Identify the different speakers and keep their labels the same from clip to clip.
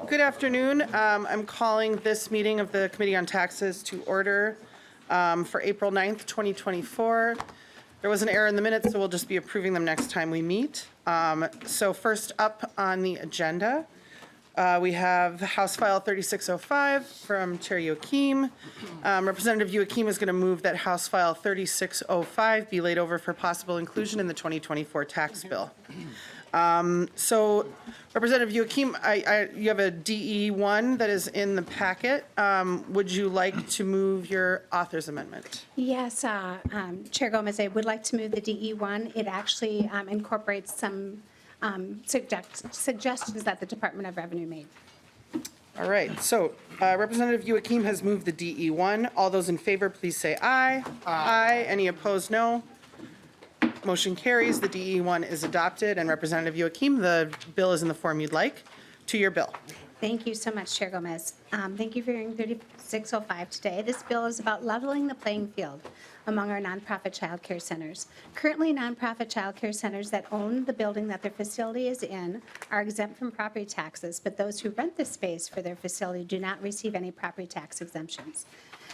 Speaker 1: Good afternoon. I'm calling this meeting of the Committee on Taxes to order for April 9th, 2024. There was an error in the minutes, so we'll just be approving them next time we meet. So first up on the agenda, we have House File 3605 from Chair Youakim. Representative Youakim is going to move that House File 3605 be laid over for possible inclusion in the 2024 tax bill. So Representative Youakim, you have a DE1 that is in the packet. Would you like to move your author's amendment?
Speaker 2: Yes, Chair Gomez, I would like to move the DE1. It actually incorporates some suggestions that the Department of Revenue made.
Speaker 1: All right, so Representative Youakim has moved the DE1. All those in favor, please say aye. Aye. Any opposed, no. Motion carries. The DE1 is adopted. And Representative Youakim, the bill is in the form you'd like. To your bill.
Speaker 2: Thank you so much, Chair Gomez. Thank you for hearing 3605 today. This bill is about leveling the playing field among our nonprofit child care centers. Currently, nonprofit child care centers that own the building that their facility is in are exempt from property taxes, but those who rent the space for their facility do not receive any property tax exemptions.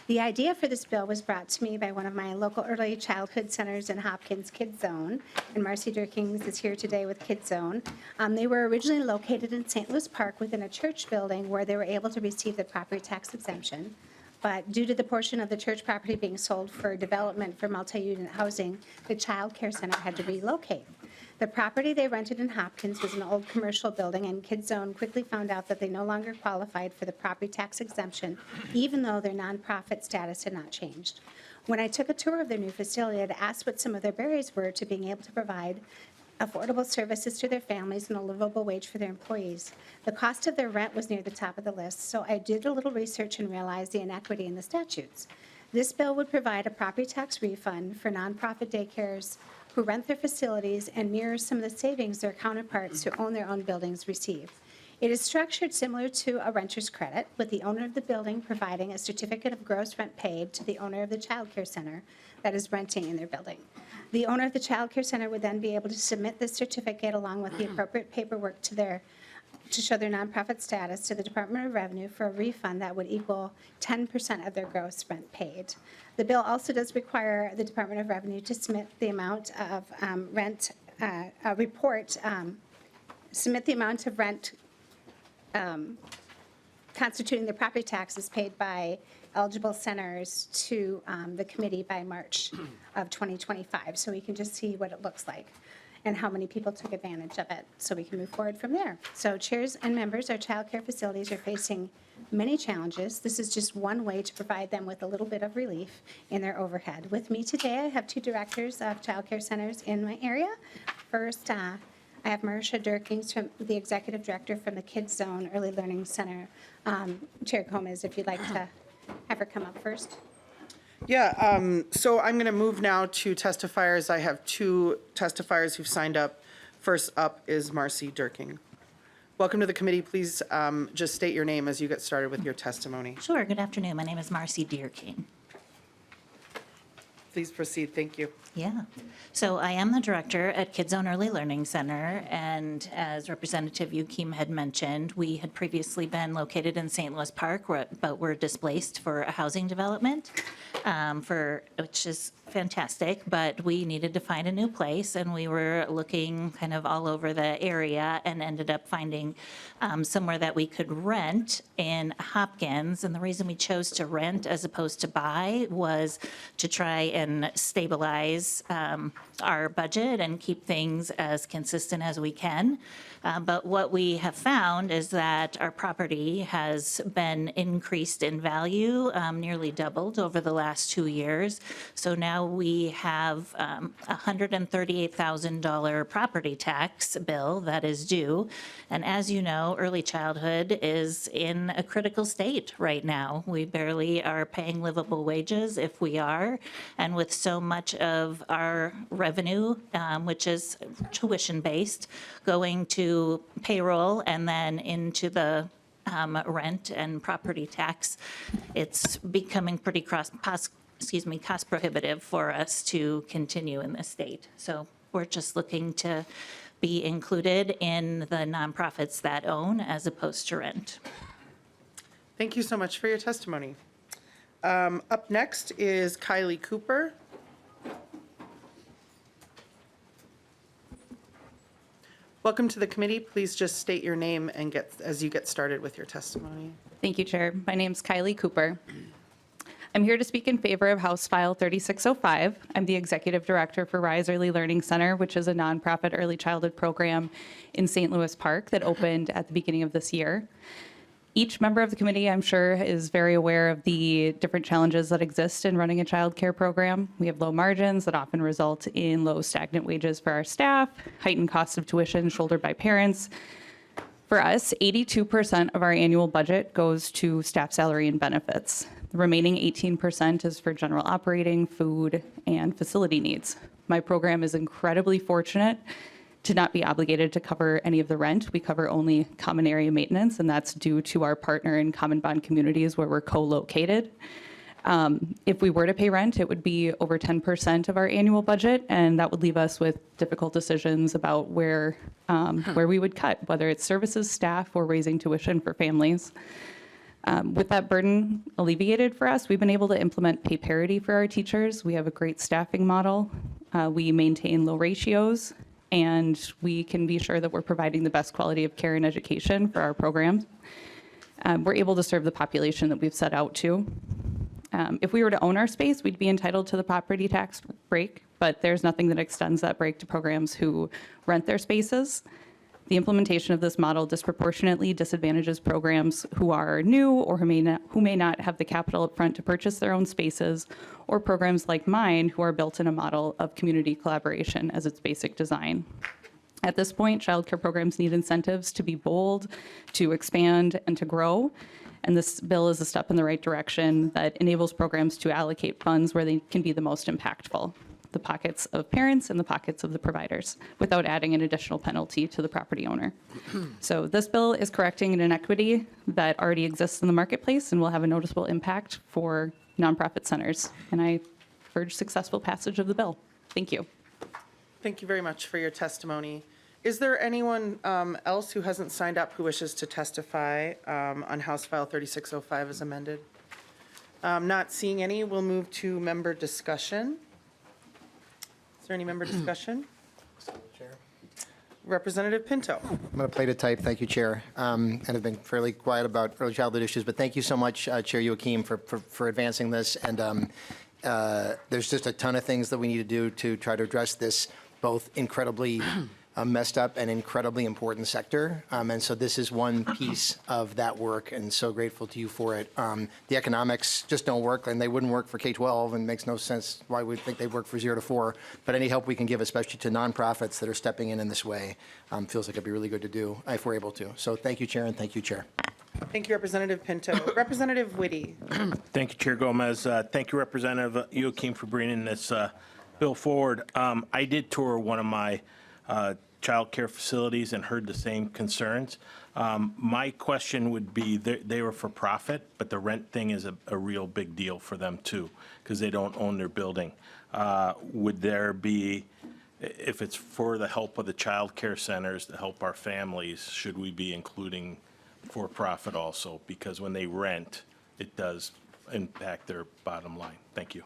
Speaker 2: The idea for this bill was brought to me by one of my local early childhood centers in Hopkins, Kids Zone, and Marcy Durkings is here today with Kids Zone. They were originally located in St. Louis Park within a church building where they were able to receive the property tax exemption. But due to the portion of the church property being sold for development for multi-unit housing, the child care center had to relocate. The property they rented in Hopkins was an old commercial building, and Kids Zone quickly found out that they no longer qualified for the property tax exemption, even though their nonprofit status had not changed. When I took a tour of their new facility, I asked what some of their barriers were to being able to provide affordable services to their families and a livable wage for their employees. The cost of their rent was near the top of the list, so I did a little research and realized the inequity in the statutes. This bill would provide a property tax refund for nonprofit daycares who rent their facilities and mirrors some of the savings their counterparts who own their own buildings receive. It is structured similar to a renter's credit, with the owner of the building providing a certificate of gross rent paid to the owner of the child care center that is renting in their building. The owner of the child care center would then be able to submit this certificate along with the appropriate paperwork to show their nonprofit status to the Department of Revenue for a refund that would equal 10% of their gross rent paid. The bill also does require the Department of Revenue to submit the amount of submit the amount of rent constituting the property taxes paid by eligible centers to the committee by March of 2025. So we can just see what it looks like and how many people took advantage of it, so we can move forward from there. So chairs and members, our child care facilities are facing many challenges. This is just one way to provide them with a little bit of relief in their overhead. With me today, I have two directors of child care centers in my area. First, I have Marcia Durkings, from the executive director from the Kids Zone Early Learning Center. Chair Gomez, if you'd like to have her come up first.
Speaker 1: Yeah, so I'm going to move now to testifiers. I have two testifiers who've signed up. First up is Marcy Durking. Welcome to the committee. Please just state your name as you get started with your testimony.
Speaker 3: Sure. Good afternoon. My name is Marcy Durking.
Speaker 1: Please proceed. Thank you.
Speaker 3: Yeah. So I am the director at Kids Zone Early Learning Center, and as Representative Youakim had mentioned, we had previously been located in St. Louis Park, but were displaced for a housing development, which is fantastic, but we needed to find a new place, and we were looking kind of all over the area and ended up finding somewhere that we could rent in Hopkins. And the reason we chose to rent as opposed to buy was to try and stabilize our budget and keep things as consistent as we can. But what we have found is that our property has been increased in value, nearly doubled over the last 2 years. So now we have a $138,000 property tax bill that is due. And as you know, early childhood is in a critical state right now. We barely are paying livable wages, if we are. And with so much of our revenue, which is tuition-based, going to payroll and then into the rent and property tax, it's becoming pretty cost prohibitive for us to continue in this state. So we're just looking to be included in the nonprofits that own as opposed to rent.
Speaker 1: Thank you so much for your testimony. Up next is Kylie Cooper. Welcome to the committee. Please just state your name and as you get started with your testimony.
Speaker 4: Thank you, Chair. My name's Kylie Cooper. I'm here to speak in favor of House File 3605. I'm the Executive Director for Rise Early Learning Center, which is a nonprofit early childhood program in St. Louis Park that opened at the beginning of this year. Each member of the committee, I'm sure, is very aware of the different challenges that exist in running a child care program. We have low margins that often result in low stagnant wages for our staff, heightened costs of tuition shouldered by parents. For us, 82% of our annual budget goes to staff salary and benefits. The remaining 18% is for general operating, food, and facility needs. My program is incredibly fortunate to not be obligated to cover any of the rent. We cover only common area maintenance, and that's due to our partner in Common Bond communities where we're co-located. If we were to pay rent, it would be over 10% of our annual budget, and that would leave us with difficult decisions about where we would cut, whether it's services, staff, or raising tuition for families. With that burden alleviated for us, we've been able to implement pay parity for our teachers. We have a great staffing model. We maintain low ratios, and we can be sure that we're providing the best quality of care and education for our programs. We're able to serve the population that we've set out to. If we were to own our space, we'd be entitled to the property tax break, but there's nothing that extends that break to programs who rent their spaces. The implementation of this model disproportionately disadvantages programs who are new or who may not have the capital up front to purchase their own spaces, or programs like mine who are built in a model of community collaboration as its basic design. At this point, childcare programs need incentives to be bold, to expand, and to grow. And this bill is a step in the right direction that enables programs to allocate funds where they can be the most impactful, the pockets of parents and the pockets of the providers, without adding an additional penalty to the property owner. So this bill is correcting an inequity that already exists in the marketplace and will have a noticeable impact for nonprofit centers. And I urge successful passage of the bill. Thank you.
Speaker 1: Thank you very much for your testimony. Is there anyone else who hasn't signed up who wishes to testify on House File 3605 as amended? Not seeing any, we'll move to member discussion. Is there any member discussion?
Speaker 5: Chair.
Speaker 1: Representative Pinto.
Speaker 5: I'm going to play to type. Thank you, Chair. And I've been fairly quiet about early childhood issues, but thank you so much, Chair Youakim, for advancing this. And there's just a ton of things that we need to do to try to address this both incredibly messed up and incredibly important sector. And so this is one piece of that work, and so grateful to you for it. The economics just don't work, and they wouldn't work for K-12, and makes no sense why we'd think they'd work for 0 to 4. But any help we can give, especially to nonprofits that are stepping in this way, feels like it'd be really good to do if we're able to. So thank you, Chair, and thank you, Chair.
Speaker 1: Thank you, Representative Pinto. Representative Whitty.
Speaker 6: Thank you, Chair Gomez. Thank you, Representative Youakim, for bringing this bill forward. I did tour one of my child care facilities and heard the same concerns. My question would be, they were for profit, but the rent thing is a real big deal for them too, because they don't own their building. Would there be, if it's for the help of the child care centers to help our families, should we be including for profit also? Because when they rent, it does impact their bottom line. Thank you.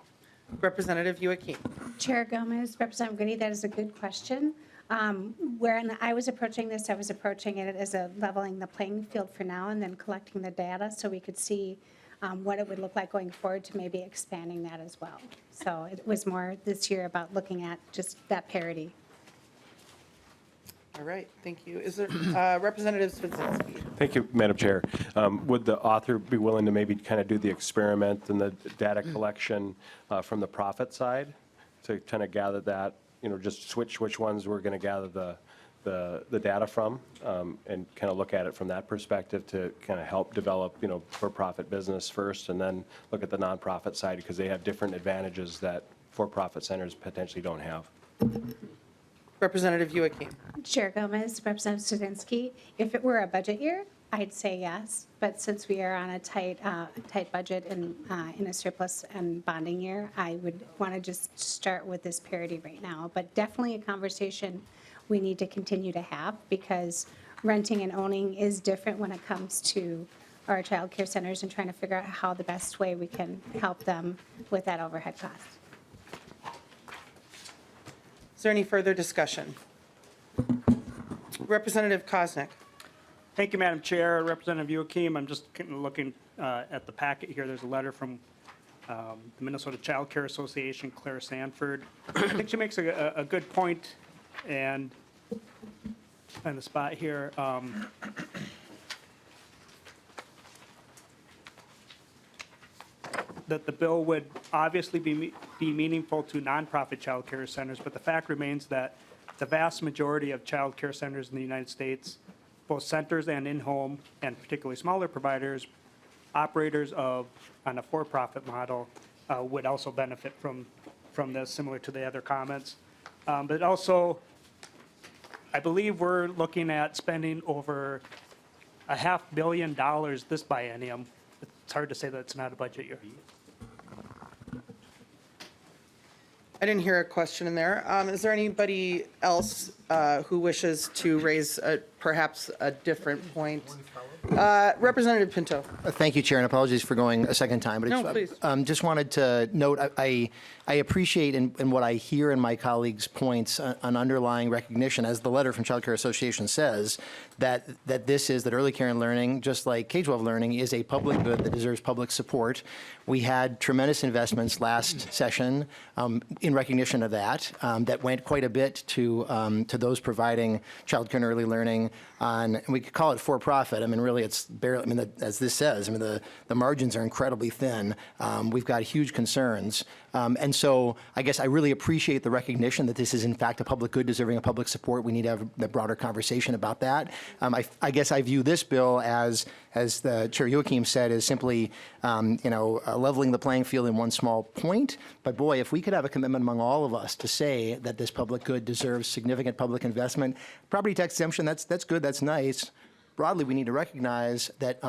Speaker 1: Representative Youakim.
Speaker 2: Chair Gomez, Representative Goody, that is a good question. When I was approaching this, I was approaching it as a leveling the playing field for now and then collecting the data so we could see what it would look like going forward to maybe expanding that as well. So it was more this year about looking at just that parity.
Speaker 1: All right, thank you. Is there Representative Swieczynski?
Speaker 7: Thank you, Madam Chair. Would the author be willing to maybe kind of do the experiment and the data collection from the profit side to kind of gather that, you know, just switch which ones we're going to gather the data from and kind of look at it from that perspective to kind of help develop, you know, for-profit business first and then look at the nonprofit side because they have different advantages that for-profit centers potentially don't have.
Speaker 1: Representative Youakim.
Speaker 2: Chair Gomez, Representative Studinsky, if it were a budget year, I'd say yes. But since we are on a tight budget and in a surplus and bonding year, I would want to just start with this parity right now. But definitely a conversation we need to continue to have, because renting and owning is different when it comes to our child care centers and trying to figure out how the best way we can help them with that overhead cost.
Speaker 1: Is there any further discussion? Representative Koznick.
Speaker 8: Thank you, Madam Chair. Representative Youakim, I'm just looking at the packet here. There's a letter from the Minnesota Child Care Association, Claire Sanford. I think she makes a good point, and find the spot here. That the bill would obviously be meaningful to nonprofit child care centers, but the fact remains that the vast majority of child care centers in the United States, both centers and in-home, and particularly smaller providers, operators of, on a for-profit model, would also benefit from this, similar to the other comments. But also, I believe we're looking at spending over $500 million this biennium. It's hard to say that it's not a budget year.
Speaker 1: I didn't hear a question in there. Is there anybody else who wishes to raise perhaps a different point? Representative Pinto.
Speaker 5: Thank you, Chair, and apologies for going a second time. But
Speaker 1: No, please.
Speaker 5: Just wanted to note, I appreciate in what I hear in my colleagues' points an underlying recognition, as the letter from Child Care Association says, that early care and learning, just like K-12 learning, is a public good that deserves public support. We had tremendous investments last session in recognition of that, that went quite a bit to those providing child care and early learning on, and we could call it for-profit. I mean, really, it's barely, I mean, as this says, I mean, the margins are incredibly thin. We've got huge concerns. And so I guess I really appreciate the recognition that this is in fact a public good deserving of public support. We need to have a broader conversation about that. I guess I view this bill as the Chair Youakim said, is simply, leveling the playing field in one small point. But boy, if we could have a commitment among all of us to say that this public good deserves significant public investment, property tax exemption, that's good, that's nice. Broadly, we need to recognize that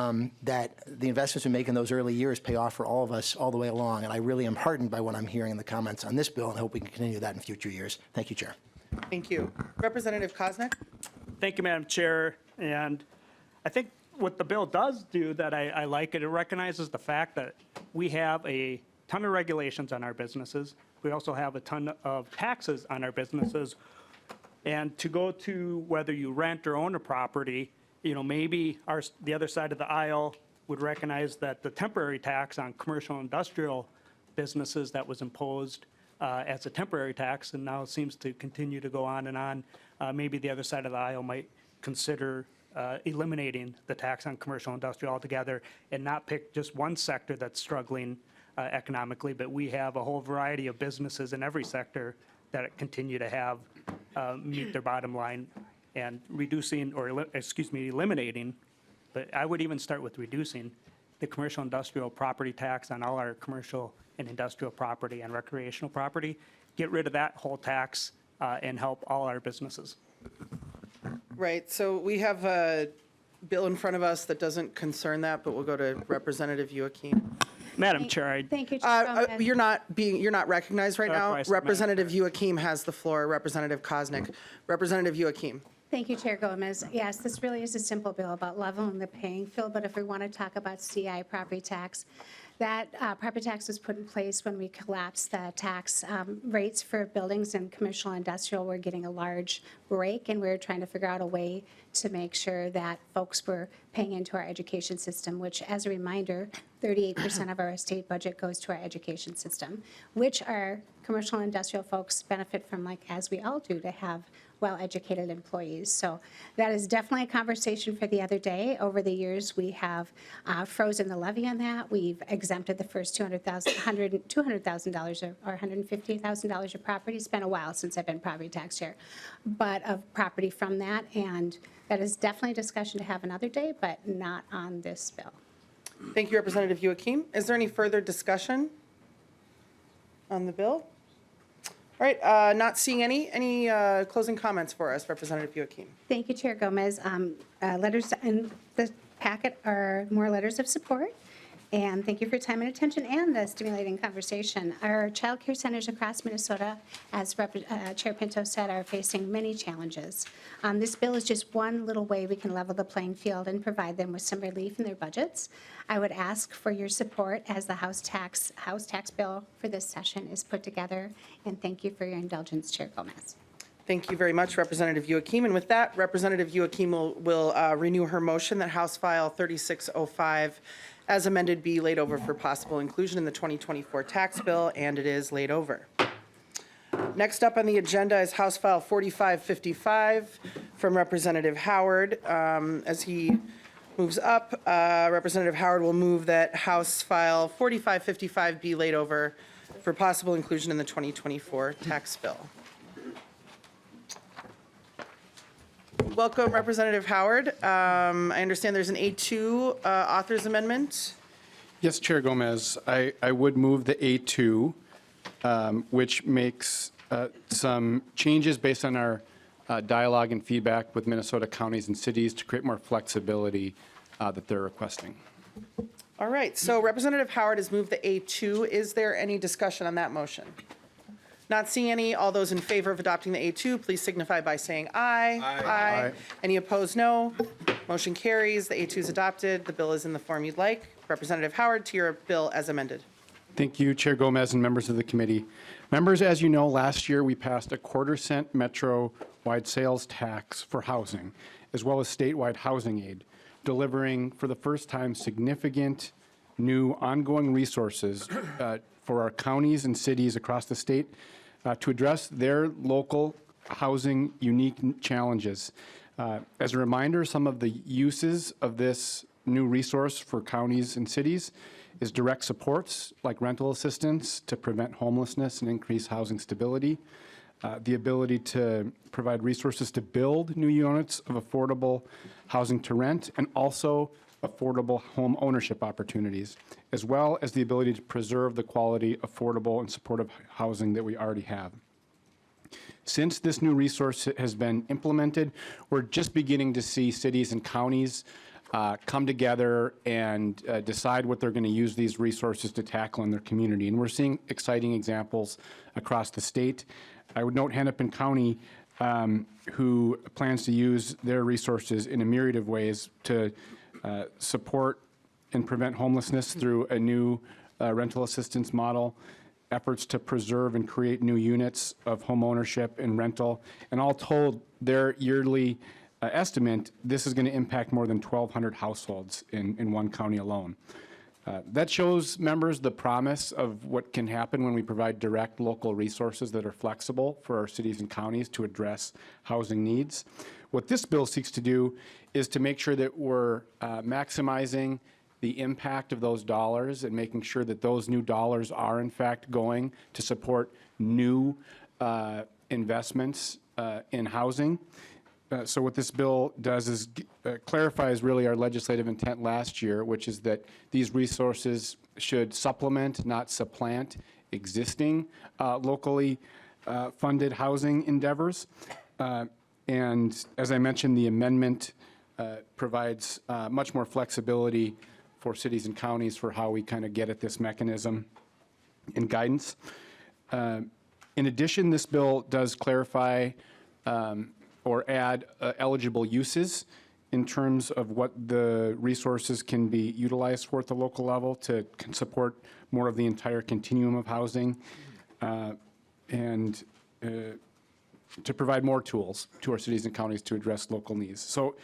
Speaker 5: that the investments we make in those early years pay off for all of us all the way along. And I really am heartened by what I'm hearing in the comments on this bill, and hope we can continue that in future years. Thank you, Chair.
Speaker 1: Thank you. Representative Koznick.
Speaker 8: Thank you, Madam Chair. And I think what the bill does do that I like it recognizes the fact that we have a ton of regulations on our businesses. We also have a ton of taxes on our businesses. And to go to whether you rent or own a property, maybe the other side of the aisle would recognize that the temporary tax on commercial and industrial businesses that was imposed as a temporary tax and now seems to continue to go on and on, maybe the other side of the aisle might consider eliminating the tax on commercial and industrial altogether and not pick just one sector that's struggling economically, but we have a whole variety of businesses in every sector that continue to have meet their bottom line. And reducing, or eliminating, but I would even start with reducing the commercial industrial property tax on all our commercial and industrial property and recreational property. Get rid of that whole tax and help all our businesses.
Speaker 1: Right, so we have a bill in front of us that doesn't concern that, but we'll go to Representative Youakim.
Speaker 8: Madam Chair,
Speaker 2: Thank you, Chair Gomez.
Speaker 1: You're not recognized right now.
Speaker 8: Vice-
Speaker 1: Representative Youakim has the floor. Representative Koznick. Representative Youakim.
Speaker 2: Thank you, Chair Gomez. Yes, this really is a simple bill about leveling the playing field, but if we want to talk about CI property tax, that property tax was put in place when we collapsed the tax rates for buildings and commercial and industrial. We're getting a large break, and we're trying to figure out a way to make sure that folks were paying into our education system, which, as a reminder, 38% of our state budget goes to our education system, which our commercial and industrial folks benefit from, like, as we all do, to have well-educated employees. So that is definitely a conversation for the other day. Over the years, we have frozen the levy on that. We've exempted the first $200,000 or $150,000 of property. It's been a while since I've been property tax chair, but of property from that. And that is definitely a discussion to have another day, but not on this bill.
Speaker 1: Thank you, Representative Youakim. Is there any further discussion on the bill? All right, not seeing any closing comments for us, Representative Youakim.
Speaker 2: Thank you, Chair Gomez. Letters in the packet are more letters of support. And thank you for your time and attention and the stimulating conversation. Our child care centers across Minnesota, as Chair Pinto said, are facing many challenges. This bill is just one little way we can level the playing field and provide them with some relief in their budgets. I would ask for your support as the House tax bill for this session is put together. And thank you for your indulgence, Chair Gomez.
Speaker 1: Thank you very much, Representative Youakim. And with that, Representative Youakim will renew her motion that House File 3605 as amended be laid over for possible inclusion in the 2024 tax bill, and it is laid over. Next up on the agenda is House File 4555 from Representative Howard. As he moves up, Representative Howard will move that House File 4555 be laid over for possible inclusion in the 2024 tax bill. Welcome, Representative Howard. I understand there's an A2 author's amendment.
Speaker 9: Yes, Chair Gomez, I would move the A2, which makes some changes based on our dialogue and feedback with Minnesota counties and cities to create more flexibility that they're requesting.
Speaker 1: All right, so Representative Howard has moved the A2. Is there any discussion on that motion? Not seeing any. All those in favor of adopting the A2, please signify by saying aye. Aye. Any opposed, no. Motion carries. The A2 is adopted. The bill is in the form you'd like. Representative Howard, to your bill as amended.
Speaker 9: Thank you, Chair Gomez and members of the committee. Members, as you know, last year we passed a quarter-cent metro-wide sales tax for housing, as well as statewide housing aid, delivering for the first time significant new ongoing resources for our counties and cities across the state to address their local housing unique challenges. As a reminder, some of the uses of this new resource for counties and cities is direct supports like rental assistance to prevent homelessness and increase housing stability, the ability to provide resources to build new units of affordable housing to rent, and also affordable home ownership opportunities, as well as the ability to preserve the quality, affordable, and supportive housing that we already have. Since this new resource has been implemented, we're just beginning to see cities and counties come together and decide what they're going to use these resources to tackle in their community. And we're seeing exciting examples across the state. I would note Hennepin County, who plans to use their resources in a myriad of ways to support and prevent homelessness through a new rental assistance model, efforts to preserve and create new units of home ownership and rental. And all told, their yearly estimate, this is going to impact more than 1,200 households in one county alone. That shows members the promise of what can happen when we provide direct local resources that are flexible for our cities and counties to address housing needs. What this bill seeks to do is to make sure that we're maximizing the impact of those dollars and making sure that those new dollars are in fact going to support new investments in housing. So what this bill does is clarifies really our legislative intent last year, which is that these resources should supplement, not supplant, existing locally funded housing endeavors. And as I mentioned, the amendment provides much more flexibility for cities and counties for how we kind of get at this mechanism and guidance. In addition, this bill does clarify or add eligible uses in terms of what the resources can be utilized for at the local level to support more of the entire continuum of housing and to provide more tools to our cities and counties to address local needs. So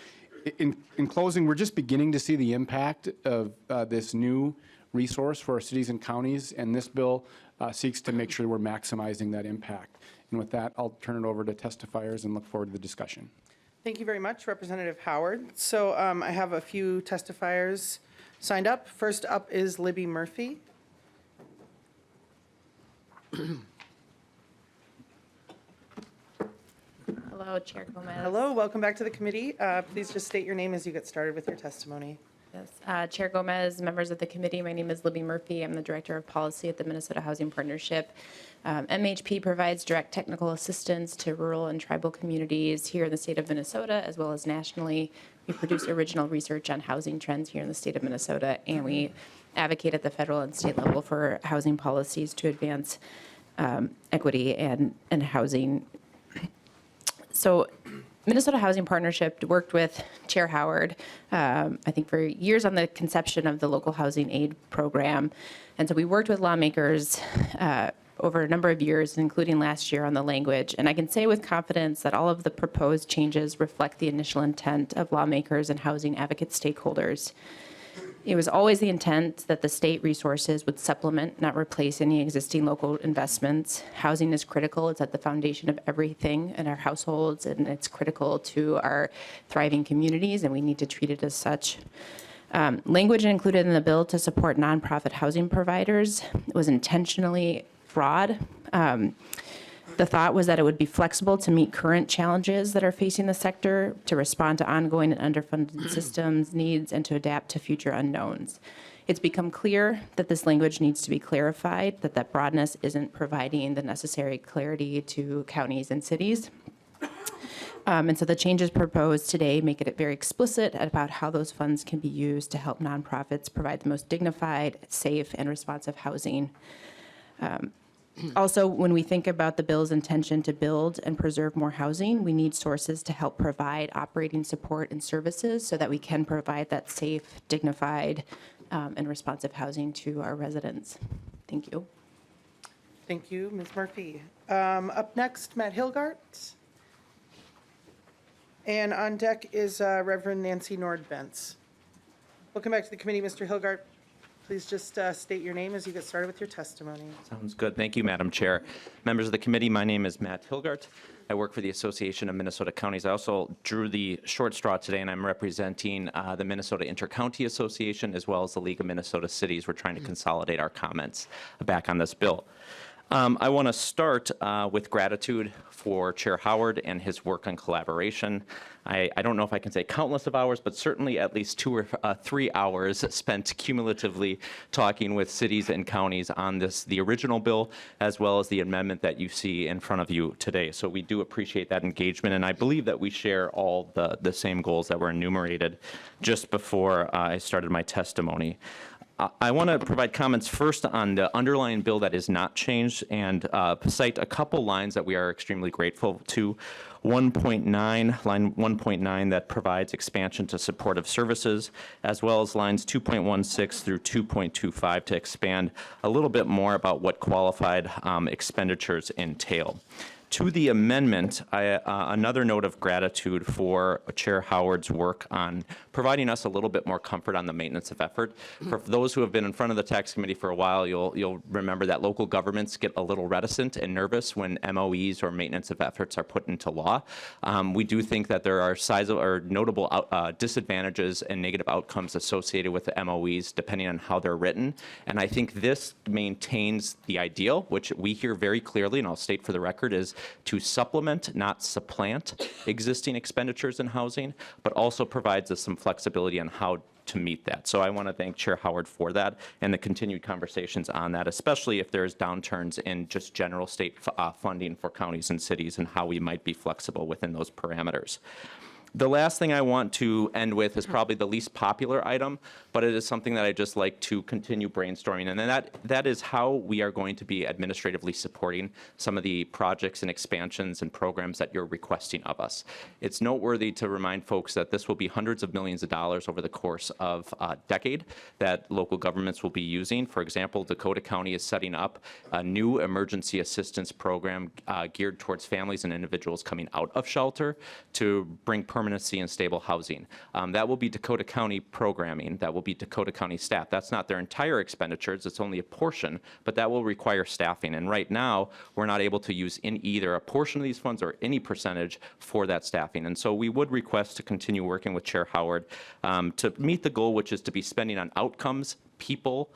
Speaker 9: in closing, we're just beginning to see the impact of this new resource for our cities and counties, and this bill seeks to make sure we're maximizing that impact. And with that, I'll turn it over to testifiers and look forward to the discussion.
Speaker 1: Thank you very much, Representative Howard. So I have a few testifiers signed up. First up is Libby Murphy.
Speaker 10: Hello, Chair Gomez.
Speaker 1: Hello, welcome back to the committee. Please just state your name as you get started with your testimony.
Speaker 10: Yes. Chair Gomez, members of the committee, my name is Libby Murphy. I'm the Director of Policy at the Minnesota Housing Partnership. MHP provides direct technical assistance to rural and tribal communities here in the state of Minnesota, as well as nationally. We produce original research on housing trends here in the state of Minnesota, and we advocate at the federal and state level for housing policies to advance equity and housing. So Minnesota Housing Partnership worked with Chair Howard, I think for years on the conception of the local housing aid program. And so we worked with lawmakers over a number of years, including last year, on the language. And I can say with confidence that all of the proposed changes reflect the initial intent of lawmakers and housing advocate stakeholders. It was always the intent that the state resources would supplement, not replace, any existing local investments. Housing is critical. It's at the foundation of everything in our households, and it's critical to our thriving communities, and we need to treat it as such. Language included in the bill to support nonprofit housing providers was intentionally broad. The thought was that it would be flexible to meet current challenges that are facing the sector, to respond to ongoing and underfunded systems needs, and to adapt to future unknowns. It's become clear that this language needs to be clarified, that broadness isn't providing the necessary clarity to counties and cities. And so the changes proposed today make it very explicit about how those funds can be used to help nonprofits provide the most dignified, safe, and responsive housing. Also, when we think about the bill's intention to build and preserve more housing, we need sources to help provide operating support and services so that we can provide that safe, dignified, and responsive housing to our residents. Thank you.
Speaker 1: Thank you, Ms. Murphy. Up next, Matt Hilgart. And on deck is Reverend Nancy Nordbentz. Welcome back to the committee, Mr. Hilgart. Please just state your name as you get started with your testimony.
Speaker 11: Sounds good. Thank you, Madam Chair. Members of the committee, my name is Matt Hilgart. I work for the Association of Minnesota Counties. I also drew the short straw today, and I'm representing the Minnesota Intercounty Association as well as the League of Minnesota Cities. We're trying to consolidate our comments back on this bill. I want to start with gratitude for Chair Howard and his work on collaboration. I don't know if I can say countless of hours, but certainly at least 2 or 3 hours spent cumulatively talking with cities and counties on the original bill, as well as the amendment that you see in front of you today. So we do appreciate that engagement, and I believe that we share all the same goals that were enumerated just before I started my testimony. I want to provide comments first on the underlying bill that is not changed and cite a couple lines that we are extremely grateful to. 1.9, line 1.9, that provides expansion to supportive services, as well as lines 2.16 through 2.25 to expand a little bit more about what qualified expenditures entail. To the amendment, another note of gratitude for Chair Howard's work on providing us a little bit more comfort on the maintenance of effort. For those who have been in front of the tax committee for a while, you'll remember that local governments get a little reticent and nervous when MOEs or maintenance of efforts are put into law. We do think that there are sizable or notable disadvantages and negative outcomes associated with the MOEs depending on how they're written. And I think this maintains the ideal, which we hear very clearly, and I'll state for the record, is to supplement, not supplant, existing expenditures in housing, but also provides us some flexibility on how to meet that. So I want to thank Chair Howard for that and the continued conversations on that, especially if there's downturns in just general state funding for counties and cities and how we might be flexible within those parameters. The last thing I want to end with is probably the least popular item, but it is something that I just like to continue brainstorming, and that is how we are going to be administratively supporting some of the projects and expansions and programs that you're requesting of us. It's noteworthy to remind folks that this will be hundreds of millions of dollars over the course of a decade that local governments will be using. For example, Dakota County is setting up a new emergency assistance program geared towards families and individuals coming out of shelter to bring permanency and stable housing. That will be Dakota County programming. That will be Dakota County staff. That's not their entire expenditures. It's only a portion, but that will require staffing. And right now, we're not able to use in either a portion of these funds or any percentage for that staffing. And so we would request to continue working with Chair Howard to meet the goal, which is to be spending on outcomes, people,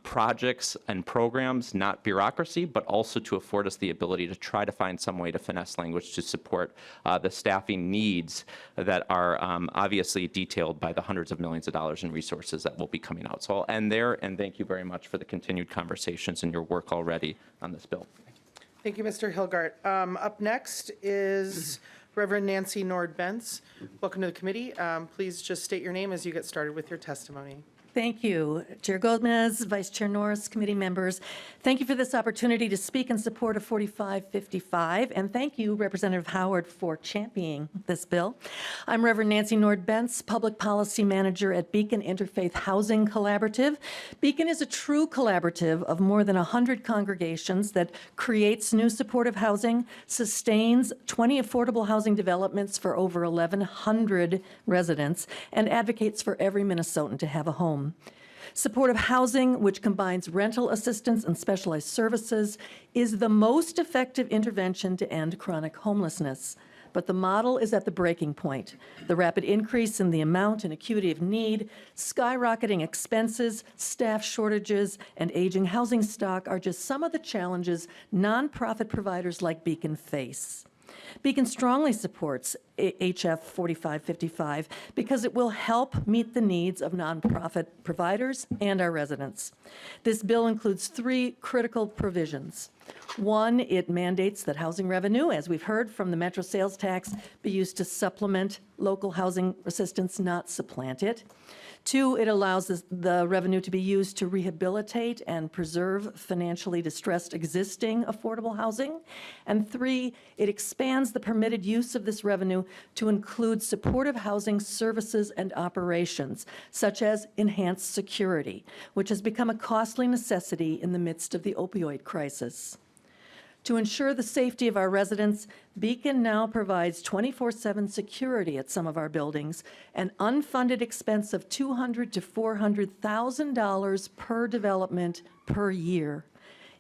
Speaker 11: projects, and programs, not bureaucracy, but also to afford us the ability to try to find some way to finesse language to support the staffing needs that are obviously detailed by the hundreds of millions of dollars in resources that will be coming out. So I'll end there, and thank you very much for the continued conversations and your work already on this bill.
Speaker 1: Thank you, Mr. Hilgart. Up next is Reverend Nancy Nord-Bentz. Welcome to the committee. Please just state your name as you get started with your testimony.
Speaker 12: Thank you, Chair Gomez, Vice Chair Norris, committee members. Thank you for this opportunity to speak in support of 4555, and thank you, Representative Howard, for championing this bill. I'm Reverend Nancy Nord-Bentz, Public Policy Manager at Beacon Interfaith Housing Collaborative. Beacon is a true collaborative of more than 100 congregations that creates new supportive housing, sustains 20 affordable housing developments for over 1,100 residents, and advocates for every Minnesotan to have a home. Supportive housing, which combines rental assistance and specialized services, is the most effective intervention to end chronic homelessness. But the model is at the breaking point. The rapid increase in the amount and acuity of need, skyrocketing expenses, staff shortages, and aging housing stock are just some of the challenges nonprofit providers like Beacon face. Beacon strongly supports HF 4555 because it will help meet the needs of nonprofit providers and our residents. This bill includes 3 critical provisions. 1, it mandates that housing revenue, as we've heard from the Metro sales tax, be used to supplement local housing assistance, not supplant it. 2, it allows the revenue to be used to rehabilitate and preserve financially distressed existing affordable housing. And 3, it expands the permitted use of this revenue to include supportive housing services and operations, such as enhanced security, which has become a costly necessity in the midst of the opioid crisis. To ensure the safety of our residents, Beacon now provides 24/7 security at some of our buildings, an unfunded expense of $200,000 to $400,000 per development per year.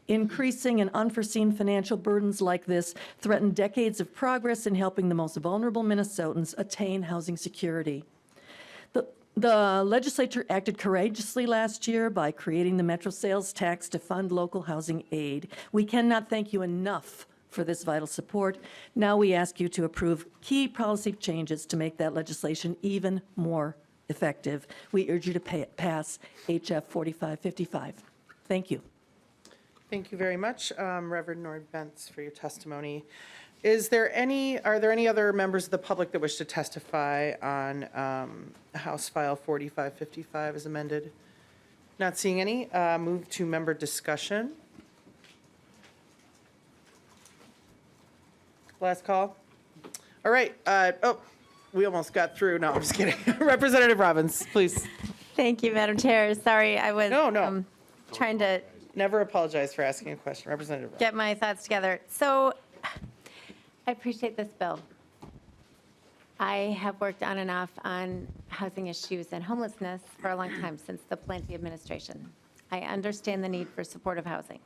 Speaker 12: Increasing and unforeseen financial burdens like this threaten decades of progress in helping the most vulnerable Minnesotans attain housing security. The legislature acted courageously last year by creating the Metro sales tax to fund local housing aid. We cannot thank you enough for this vital support. Now we ask you to approve key policy changes to make that legislation even more effective. We urge you to pass HF 4555. Thank you.
Speaker 1: Thank you very much, Reverend Nord-Bentz, for your testimony. Are there any other members of the public that wish to testify on House File 4555 as amended? Not seeing any. Move to member discussion. Last call. All right. We almost got through. No, I'm just kidding. Representative Robbins, please.
Speaker 13: Thank you, Madam Chair. Sorry, I was
Speaker 1: No.
Speaker 13: trying to
Speaker 1: Never apologize for asking a question. Representative Robbins.
Speaker 13: get my thoughts together. So I appreciate this bill. I have worked on and off on housing issues and homelessness for a long time, since the Plenty administration. I understand the need for supportive housing.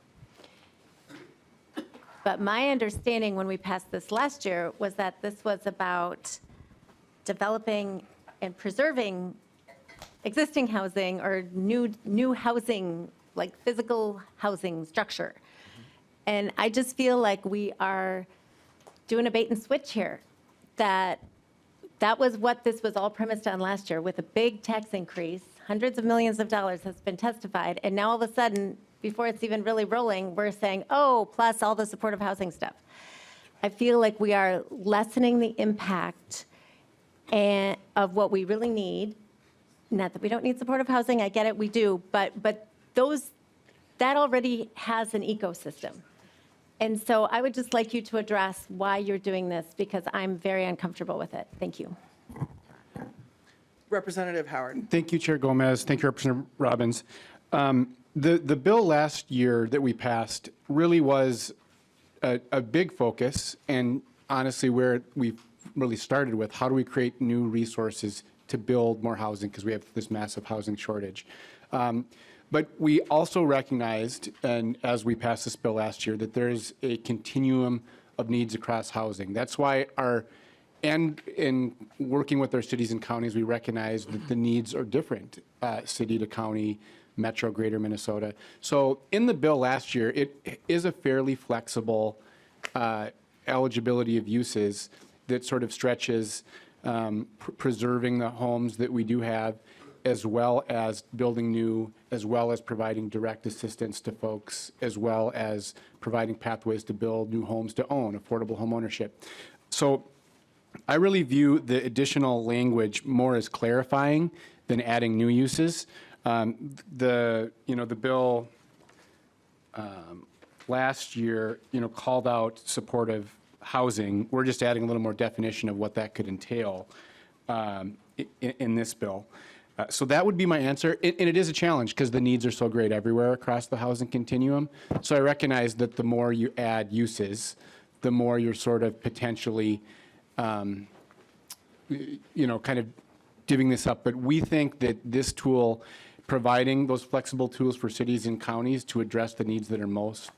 Speaker 13: But my understanding when we passed this last year was that this was about developing and preserving existing housing or new housing, like physical housing structure. And I just feel like we are doing a bait and switch here. That was what this was all premised on last year, with a big tax increase. Hundreds of millions of dollars has been testified, and now all of a sudden, before it's even really rolling, we're saying, oh, plus all the supportive housing stuff. I feel like we are lessening the impact of what we really need. Not that we don't need supportive housing, I get it, we do, but that already has an ecosystem. And so I would just like you to address why you're doing this, because I'm very uncomfortable with it. Thank you.
Speaker 1: Representative Howard.
Speaker 9: Thank you, Chair Gomez. Thank you, Representative Robbins. The bill last year that we passed really was a big focus, and honestly where we really started with how do we create new resources to build more housing, because we have this massive housing shortage. But we also recognized, and as we passed this bill last year, that there's a continuum of needs across housing. That's why our And in working with our cities and counties, we recognize that the needs are different, city to county, metro, greater Minnesota. So in the bill last year, it is a fairly flexible eligibility of uses that sort of stretches preserving the homes that we do have, as well as building new, as well as providing direct assistance to folks, as well as providing pathways to build new homes to own, affordable home ownership. So I really view the additional language more as clarifying than adding new uses. The bill last year, called out supportive housing. We're just adding a little more definition of what that could entail in this bill. So that would be my answer. And it is a challenge because the needs are so great everywhere across the housing continuum. So I recognize that the more you add uses, the more you're sort of potentially, kind of divvying this up. But we think that this tool, providing those flexible tools for cities and counties to address the needs that are most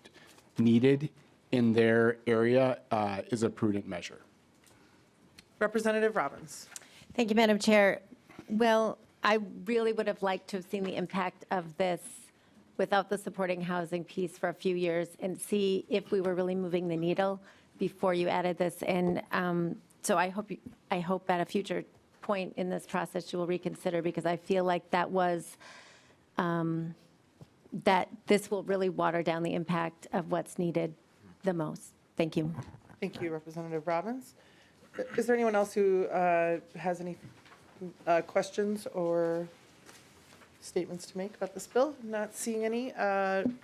Speaker 9: needed in their area is a prudent measure.
Speaker 1: Representative Robbins.
Speaker 13: Thank you, Madam Chair. Well, I really would have liked to have seen the impact of this without the supporting housing piece for a few years and see if we were really moving the needle before you added this. And so I hope at a future point in this process you will reconsider, because I feel like that this will really water down the impact of what's needed the most. Thank you.
Speaker 1: Thank you, Representative Robbins. Is there anyone else who has any questions or statements to make about this bill? Not seeing any.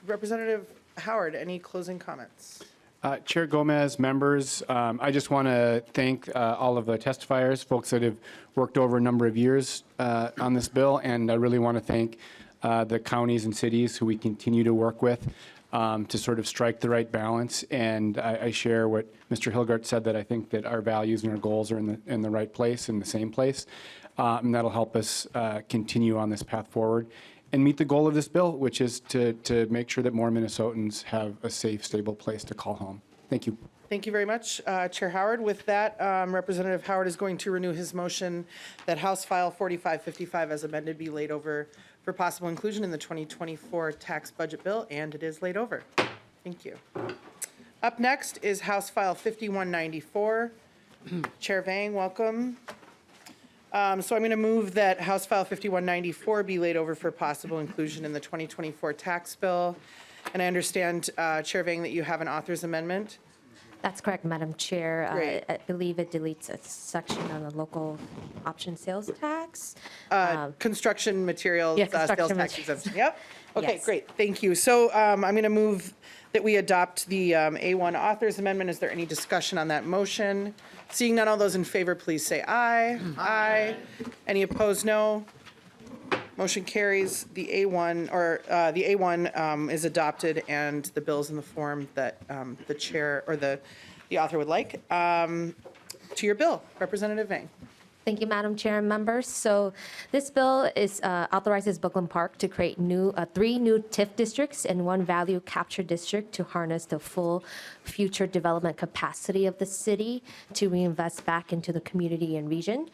Speaker 1: Representative Howard, any closing comments?
Speaker 9: Chair Gomez, members, I just want to thank all of the testifiers, folks that have worked over a number of years on this bill, and I really want to thank the counties and cities who we continue to work with to sort of strike the right balance. And I share what Mr. Hilgart said, that I think that our values and our goals are in the right place, in the same place, and that'll help us continue on this path forward and meet the goal of this bill, which is to make sure that more Minnesotans have a safe, stable place to call home. Thank you.
Speaker 1: Thank you very much, Chair Howard. With that, Representative Howard is going to renew his motion that House File 4555 as amended be laid over for possible inclusion in the 2024 tax budget bill, and it is laid over. Thank you. Up next is House File 5194. Chair Vang, welcome. So I'm going to move that House File 5194 be laid over for possible inclusion in the 2024 tax bill. And I understand, Chair Vang, that you have an author's amendment.
Speaker 14: That's correct, Madam Chair.
Speaker 1: Great.
Speaker 14: I believe it deletes a section on the local option sales tax.
Speaker 1: Construction materials,
Speaker 14: Yeah,
Speaker 1: sales
Speaker 14: construction
Speaker 1: tax exemption. Yep. Okay,
Speaker 14: Yes.
Speaker 1: great. Thank you. So I'm going to move that we adopt the A1 author's amendment. Is there any discussion on that motion? Seeing none, all those in favor, please say aye. Aye. Any opposed, no. Motion carries. The A1 is adopted, and the bill's in the form that the chair or the author would like. To your bill, Representative Vang.
Speaker 14: Thank you, Madam Chair and members. So this bill authorizes Brooklyn Park to create 3 new TIF districts and 1 value capture district to harness the full future development capacity of the city to reinvest back into the community and region.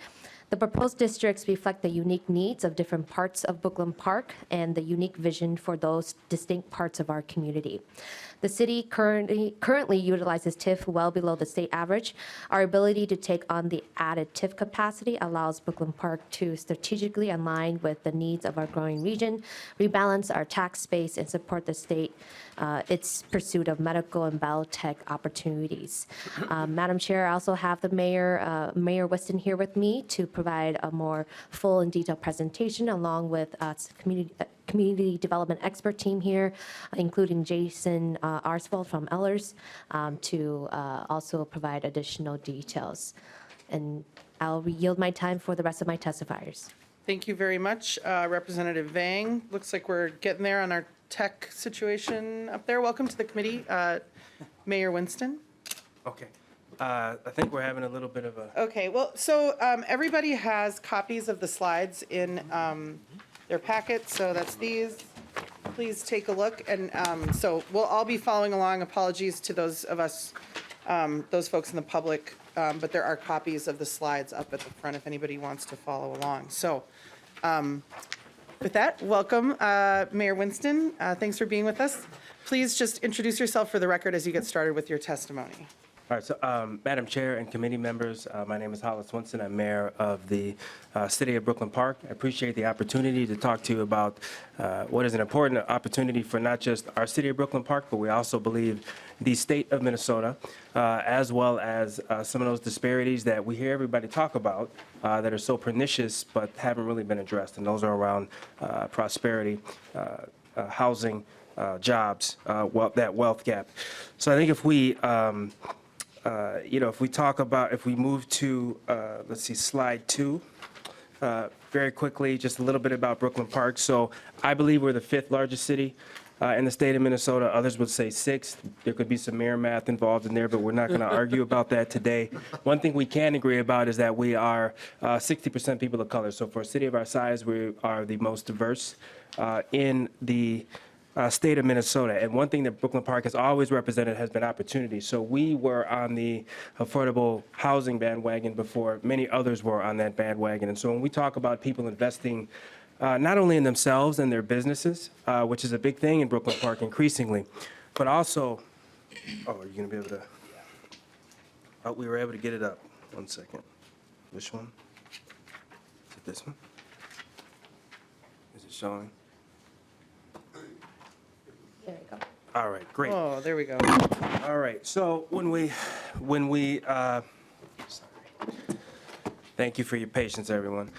Speaker 14: The proposed districts reflect the unique needs of different parts of Brooklyn Park and the unique vision for those distinct parts of our community. The city currently utilizes TIF well below the state average. Our ability to take on the added TIF capacity allows Brooklyn Park to strategically align with the needs of our growing region, rebalance our tax base, and support the state its pursuit of medical and biotech opportunities. Madam Chair, I also have the Mayor Whiston here with me to provide a more full and detailed presentation, along with community development expert team here, including Jason Arsvold from Ellers, to also provide additional details. And I'll yield my time for the rest of my testifiers.
Speaker 1: Thank you very much, Representative Vang. Looks like we're getting there on our tech situation up there. Welcome to the committee, Mayor Winston.
Speaker 15: Okay. I think we're having a little bit of a...
Speaker 1: Okay, well, so everybody has copies of the slides in their packets, so that's these. Please take a look, and so we'll all be following along. Apologies to those of us those folks in the public, but there are copies of the slides up at the front if anybody wants to follow along. So with that, welcome, Mayor Winston. Thanks for being with us. Please just introduce yourself for the record as you get started with your testimony.
Speaker 15: All right, so Madam Chair and committee members, my name is Hollis Winston. I'm mayor of the city of Brooklyn Park. I appreciate the opportunity to talk to you about what is an important opportunity for not just our city of Brooklyn Park, but we also believe the state of Minnesota, as well as some of those disparities that we hear everybody talk about that are so pernicious but haven't really been addressed. And those are around prosperity, housing, jobs, that wealth gap. So I think if we if we talk about, if we move to, let's see, slide 2, very quickly, just a little bit about Brooklyn Park. So I believe we're the 5th largest city in the state of Minnesota. Others would say 6th. There could be some mayor math involved in there, but we're not going to argue about that today. One thing we can agree about is that we are 60% people of color. So for a city of our size, we are the most diverse in the state of Minnesota. And one thing that Brooklyn Park has always represented has been opportunity. So we were on the affordable housing bandwagon before many others were on that bandwagon. And so when we talk about people investing not only in themselves and their businesses, which is a big thing in Brooklyn Park increasingly, but also, are you going to be able to? Oh, we were able to get it up. 1 second. Which one? Is it this one? Is it showing?
Speaker 13: There you go.
Speaker 15: All right, great.
Speaker 1: Oh, there we go.
Speaker 15: All right, so when we, sorry. Thank you for your patience, everyone.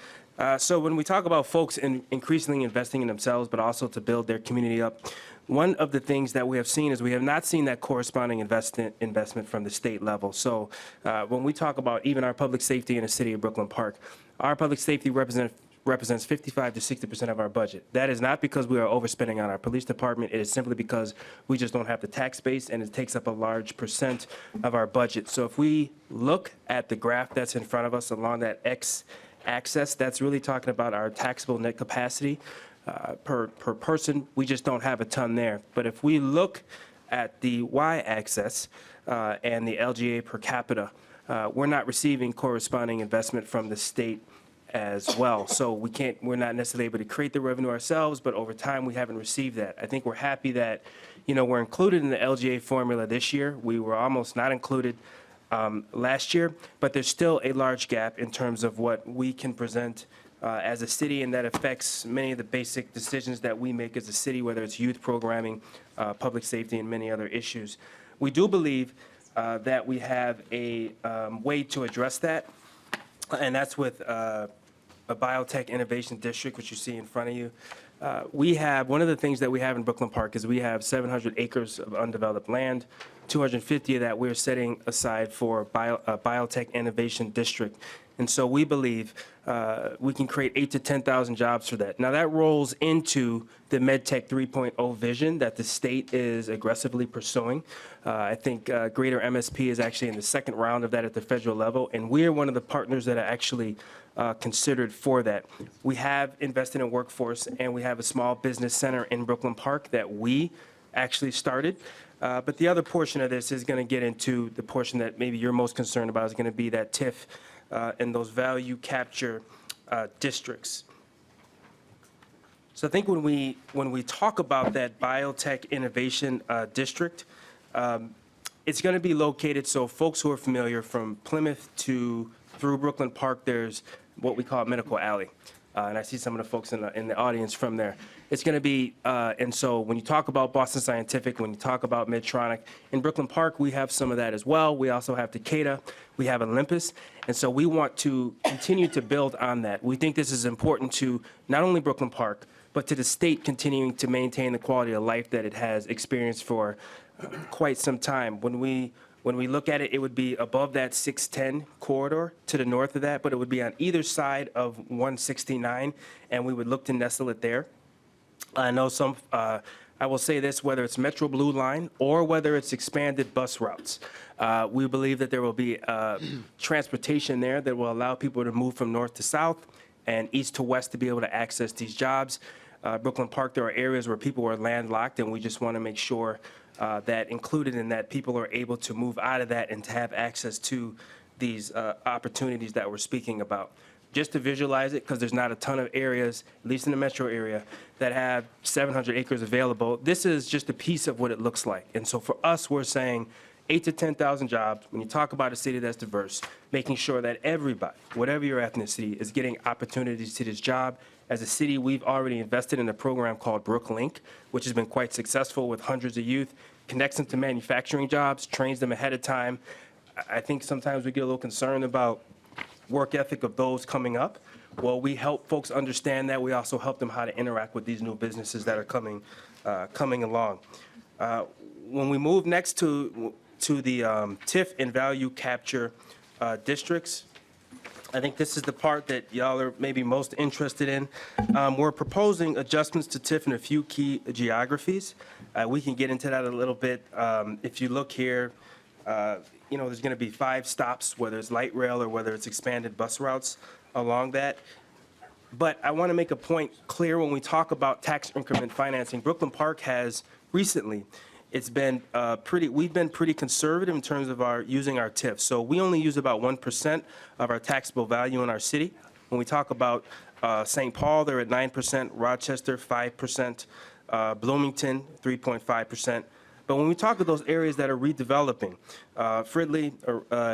Speaker 15: So when we talk about folks increasingly investing in themselves, but also to build their community up, one of the things that we have seen is we have not seen that corresponding investment from the state level. So when we talk about even our public safety in the city of Brooklyn Park, our public safety represents 55 to 60% of our budget. That is not because we are overspending on our police department. It is simply because we just don't have the tax base, and it takes up a large percent of our budget. So if we look at the graph that's in front of us along that x-axis, that's really talking about our taxable net capacity per person. We just don't have a ton there. But if we look at the y-axis and the LGA per capita, we're not receiving corresponding investment from the state as well. So we're not necessarily able to create the revenue ourselves, but over time we haven't received that. I think we're happy that, we're included in the LGA formula this year. We were almost not included last year, but there's still a large gap in terms of what we can present as a city, and that affects many of the basic decisions that we make as a city, whether it's youth programming, public safety, and many other issues. We do believe that we have a way to address that, and that's with a biotech innovation district, which you see in front of you. One of the things that we have in Brooklyn Park is we have 700 acres of undeveloped land. 250 of that we're setting aside for a biotech innovation district. And so we believe we can create 8,000 to 10,000 jobs for that. Now that rolls into the MedTech 3.0 vision that the state is aggressively pursuing. I think Greater MSP is actually in the second round of that at the federal level, and we are one of the partners that are actually considered for that. We have invested in workforce, and we have a small business center in Brooklyn Park that we actually started. But the other portion of this is going to get into the portion that maybe you're most concerned about, is going to be that TIF and those value capture districts. So I think when we talk about that biotech innovation district, it's going to be located, so folks who are familiar, from Plymouth through Brooklyn Park, there's what we call Medical Alley. And I see some of the folks in the audience from there. It's going to be, and so when you talk about Boston Scientific, when you talk about Medtronic, in Brooklyn Park, we have some of that as well. We also have Takeda, we have Olympus, and so we want to continue to build on that. We think this is important to not only Brooklyn Park, but to the state continuing to maintain the quality of life that it has experienced for quite some time. When we look at it, it would be above that 610 corridor to the north of that, but it would be on either side of 169, and we would look to nestle it there. I know I will say this, whether it's Metro Blue Line or whether it's expanded bus routes, we believe that there will be transportation there that will allow people to move from north to south and east to west to be able to access these jobs. Brooklyn Park, there are areas where people are landlocked, and we just want to make sure that included in that people are able to move out of that and to have access to these opportunities that we're speaking about. Just to visualize it, because there's not a ton of areas, at least in the metro area, that have 700 acres available, this is just a piece of what it looks like. And so for us, we're saying 8 to 10,000 jobs. When you talk about a city that's diverse, making sure that everybody, whatever your ethnicity, is getting opportunities to this job. As a city, we've already invested in a program called BrookLink, which has been quite successful with hundreds of youth, connects them to manufacturing jobs, trains them ahead of time. I think sometimes we get a little concerned about work ethic of those coming up. Well, we help folks understand that. We also help them how to interact with these new businesses that are coming along. When we move next to the TIF and value capture districts, I think this is the part that y'all are maybe most interested in. We're proposing adjustments to TIF in a few key geographies. We can get into that a little bit. If you look here, there's going to be 5 stops, whether it's light rail or whether it's expanded bus routes along that. But I want to make a point clear when we talk about tax increment financing. Brooklyn Park has recently, we've been pretty conservative in terms of using our TIF. So we only use about 1% of our taxable value in our city. When we talk about St. Paul, they're at 9%, Rochester, 5%, Bloomington, 3.5%. But when we talk of those areas that are redeveloping, Fridley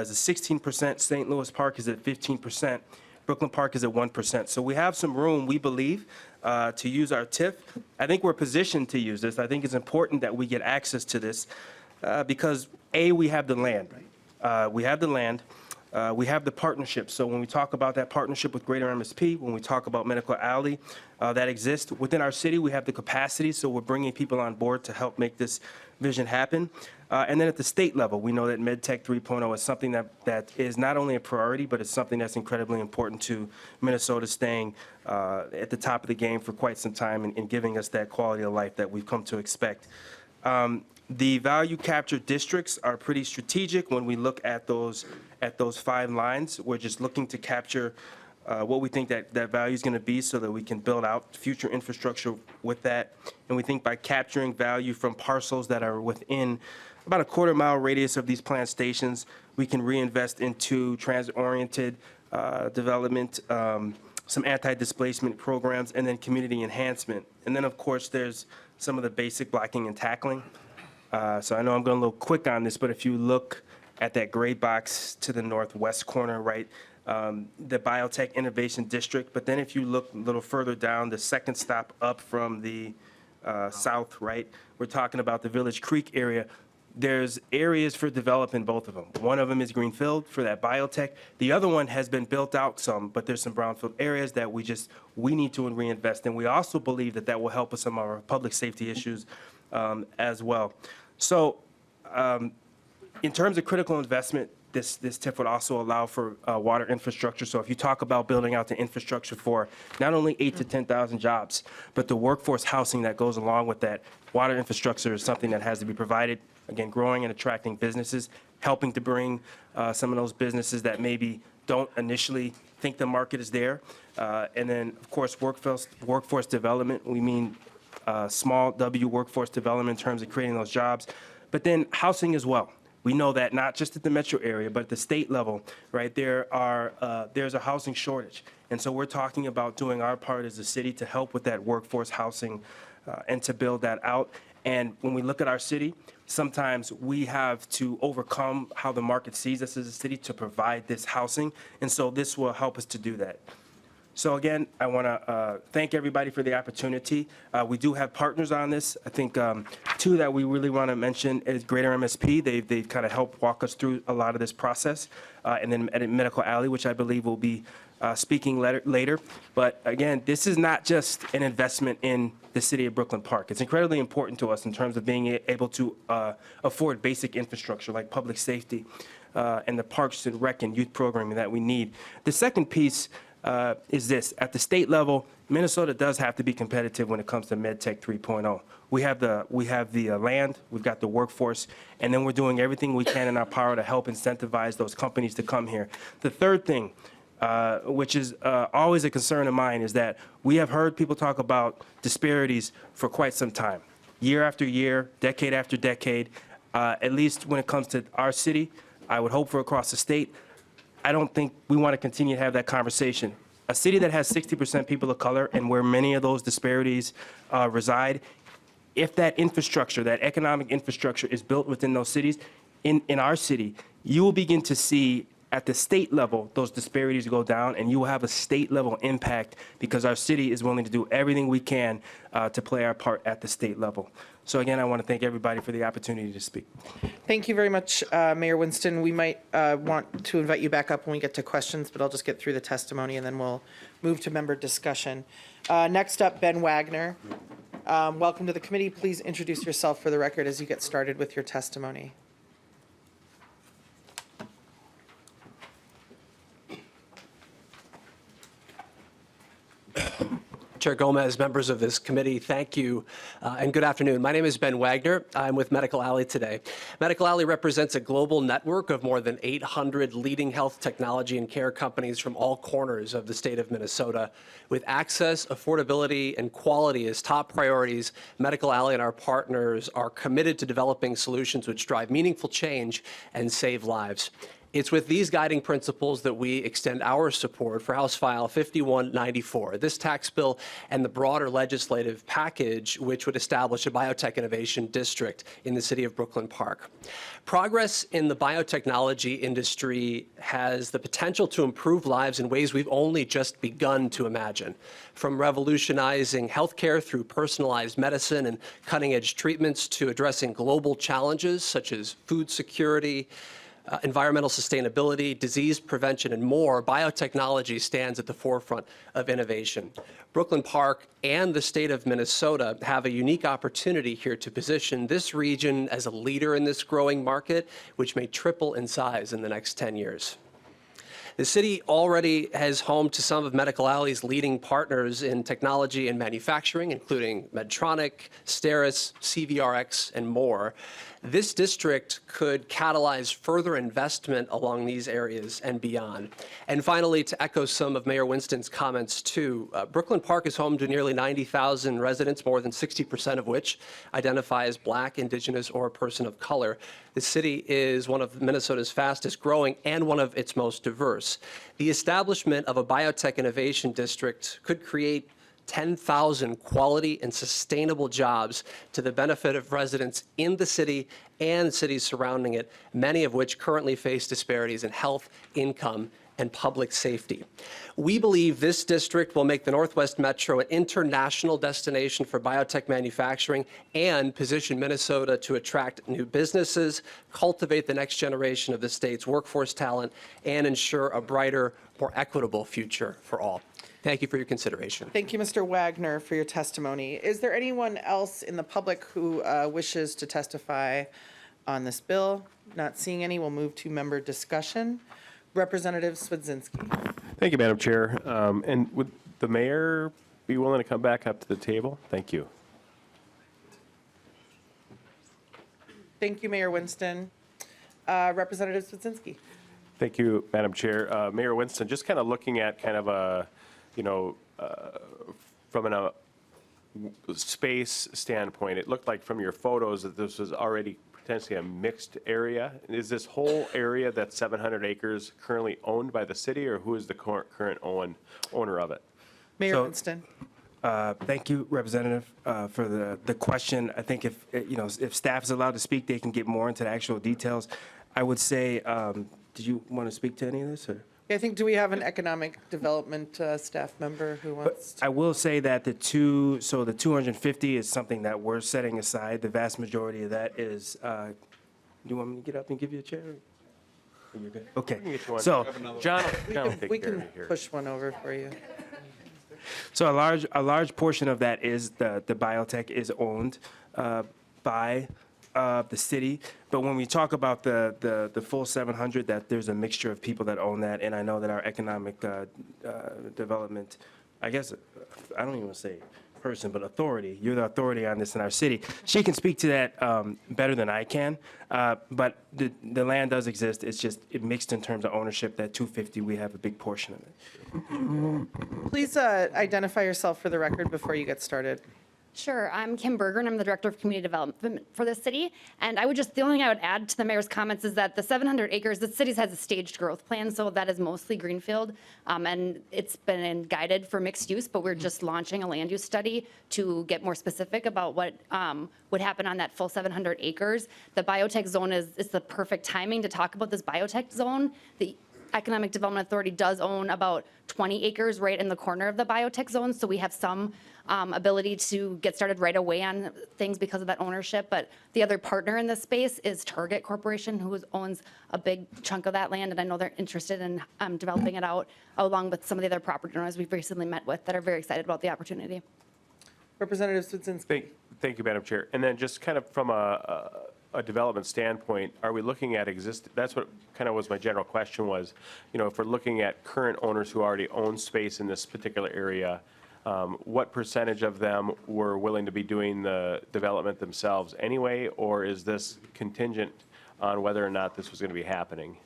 Speaker 15: is at 16%, St. Louis Park is at 15%, Brooklyn Park is at 1%. So we have some room, we believe, to use our TIF. I think we're positioned to use this. I think it's important that we get access to this because, A, we have the land. We have the land. We have the partnership. So when we talk about that partnership with Greater MSP, when we talk about Medical Alley that exists within our city, we have the capacity. So we're bringing people on board to help make this vision happen. And then at the state level, we know that MedTech 3.0 is something that is not only a priority, but it's something that's incredibly important to Minnesota staying at the top of the game for quite some time and giving us that quality of life that we've come to expect. The value capture districts are pretty strategic when we look at those 5 lines. We're just looking to capture what we think that value is going to be so that we can build out future infrastructure with that. And we think by capturing value from parcels that are within about a quarter-mile radius of these plant stations, we can reinvest into transit-oriented development, some anti-displacement programs, and then community enhancement. And then, of course, there's some of the basic blocking and tackling. So I know I'm going a little quick on this, but if you look at that gray box to the northwest corner, right, the Biotech Innovation District. But then if you look a little further down, the second stop up from the south, right, we're talking about the Village Creek area. There's areas for developing both of them. One of them is greenfield for that biotech. The other one has been built out some, but there's some brownfield areas that we need to reinvest in. We also believe that will help with some of our public safety issues as well. So in terms of critical investment, this TIF would also allow for water infrastructure. So if you talk about building out the infrastructure for not only 8 to 10,000 jobs, but the workforce housing that goes along with that, water infrastructure is something that has to be provided. Again, growing and attracting businesses, helping to bring some of those businesses that maybe don't initially think the market is there. And then, of course, workforce development. We mean small W workforce development in terms of creating those jobs. But then housing as well. We know that not just at the metro area, but at the state level, right, there's a housing shortage. And so we're talking about doing our part as a city to help with that workforce housing and to build that out. And when we look at our city, sometimes we have to overcome how the market sees us as a city to provide this housing. And so this will help us to do that. So again, I want to thank everybody for the opportunity. We do have partners on this. I think 2 that we really want to mention is Greater MSP. They've kind of helped walk us through a lot of this process. And then at Medical Alley, which I believe will be speaking later. But again, this is not just an investment in the city of Brooklyn Park. It's incredibly important to us in terms of being able to afford basic infrastructure like public safety and the parks and rec and youth programming that we need. The second piece is this. At the state level, Minnesota does have to be competitive when it comes to MedTech 3.0. We have the land, we've got the workforce, and then we're doing everything we can in our power to help incentivize those companies to come here. The third thing, which is always a concern of mine, is that we have heard people talk about disparities for quite some time. year after year, decade after decade, at least when it comes to our city, I would hope for across the state. I don't think we want to continue to have that conversation. A city that has 60% people of color and where many of those disparities reside, if that infrastructure, that economic infrastructure is built within those cities, in our city, you will begin to see at the state level those disparities go down, and you will have a state level impact because our city is willing to do everything we can to play our part at the state level. So again, I want to thank everybody for the opportunity to speak.
Speaker 1: Thank you very much, Mayor Winston. We might want to invite you back up when we get to questions, but I'll just get through the testimony and then we'll move to member discussion. Next up, Ben Wagner. Welcome to the committee. Please introduce yourself for the record as you get started with your testimony.
Speaker 16: Chair Gomez, members of this committee, thank you and good afternoon. My name is Ben Wagner. I'm with Medical Alley today. Medical Alley represents a global network of more than 800 leading health technology and care companies from all corners of the state of Minnesota. With access, affordability, and quality as top priorities, Medical Alley and our partners are committed to developing solutions which drive meaningful change and save lives. It's with these guiding principles that we extend our support for House File 5194, this tax bill and the broader legislative package which would establish a biotech innovation district in the city of Brooklyn Park. Progress in the biotechnology industry has the potential to improve lives in ways we've only just begun to imagine. From revolutionizing healthcare through personalized medicine and cutting-edge treatments to addressing global challenges such as food security, environmental sustainability, disease prevention, and more, biotechnology stands at the forefront of innovation. Brooklyn Park and the state of Minnesota have a unique opportunity here to position this region as a leader in this growing market, which may triple in size in the next 10 years. The city already has home to some of Medical Alley's leading partners in technology and manufacturing, including Medtronic, Steris, CVRx, and more. This district could catalyze further investment along these areas and beyond. And finally, to echo some of Mayor Winston's comments too, Brooklyn Park is home to nearly 90,000 residents, more than 60% of which identify as Black, Indigenous, or a person of color. The city is one of Minnesota's fastest growing and one of its most diverse. The establishment of a biotech innovation district could create 10,000 quality and sustainable jobs to the benefit of residents in the city and cities surrounding it, many of which currently face disparities in health, income, and public safety. We believe this district will make the Northwest Metro an international destination for biotech manufacturing and position Minnesota to attract new businesses, cultivate the next generation of the state's workforce talent, and ensure a brighter, more equitable future for all. Thank you for your consideration.
Speaker 1: Thank you, Mr. Wagner, for your testimony. Is there anyone else in the public who wishes to testify on this bill? Not seeing any, we'll move to member discussion. Representative Swedzinski.
Speaker 7: Thank you, Madam Chair. And would the mayor be willing to come back up to the table? Thank you.
Speaker 1: Thank you, Mayor Winston. Representative Swedzinski.
Speaker 7: Thank you, Madam Chair. Mayor Winston, just kind of looking at kind of a, from a space standpoint, it looked like from your photos that this was already potentially a mixed area. Is this whole area, that 700 acres, currently owned by the city, or who is the current owner of it?
Speaker 1: Mayor Winston.
Speaker 15: Thank you, Representative, for the question. I think if staff is allowed to speak, they can get more into the actual details. I would say, did you want to speak to any of this? Or?
Speaker 1: I think, do we have an economic development staff member who wants to?
Speaker 15: I will say that the 250 is something that we're setting aside. The vast majority of that is, do you want me to get up and give you a chair? Are you good? Okay. So,
Speaker 7: John will take
Speaker 1: We
Speaker 7: care of
Speaker 1: can
Speaker 7: you here.
Speaker 1: push one over for you.
Speaker 15: So a large portion of that is the biotech is owned by the city. But when we talk about the full 700, that there's a mixture of people that own that. And I know that our economic development, I guess, I don't even want to say person, but authority. You're the authority on this in our city. She can speak to that better than I can. But the land does exist. It's just mixed in terms of ownership. That 250, we have a big portion of it.
Speaker 1: Please identify yourself for the record before you get started.
Speaker 17: Sure. I'm Kim Berger, and I'm the Director of Community Development for the city. And the only thing I would add to the mayor's comments is that the 700 acres, the city has a staged growth plan, so that is mostly greenfield. And it's been guided for mixed use, but we're just launching a land use study to get more specific about what would happen on that full 700 acres. The biotech zone is the perfect timing to talk about this biotech zone. The Economic Development Authority does own about 20 acres right in the corner of the biotech zone, so we have some ability to get started right away on things because of that ownership. But the other partner in this space is Target Corporation, who owns a big chunk of that land, and I know they're interested in developing it out, along with some of the other property owners we've recently met with that are very excited about the opportunity.
Speaker 1: Representative Sudzinski.
Speaker 7: Thank you, Madam Chair. And then just kind of from a development standpoint, are we looking at that's what kind of was my general question was, if we're looking at current owners who already own space in this particular area, what percentage of them were willing to be doing the development themselves anyway, or is this contingent on whether or not this was going to be happening?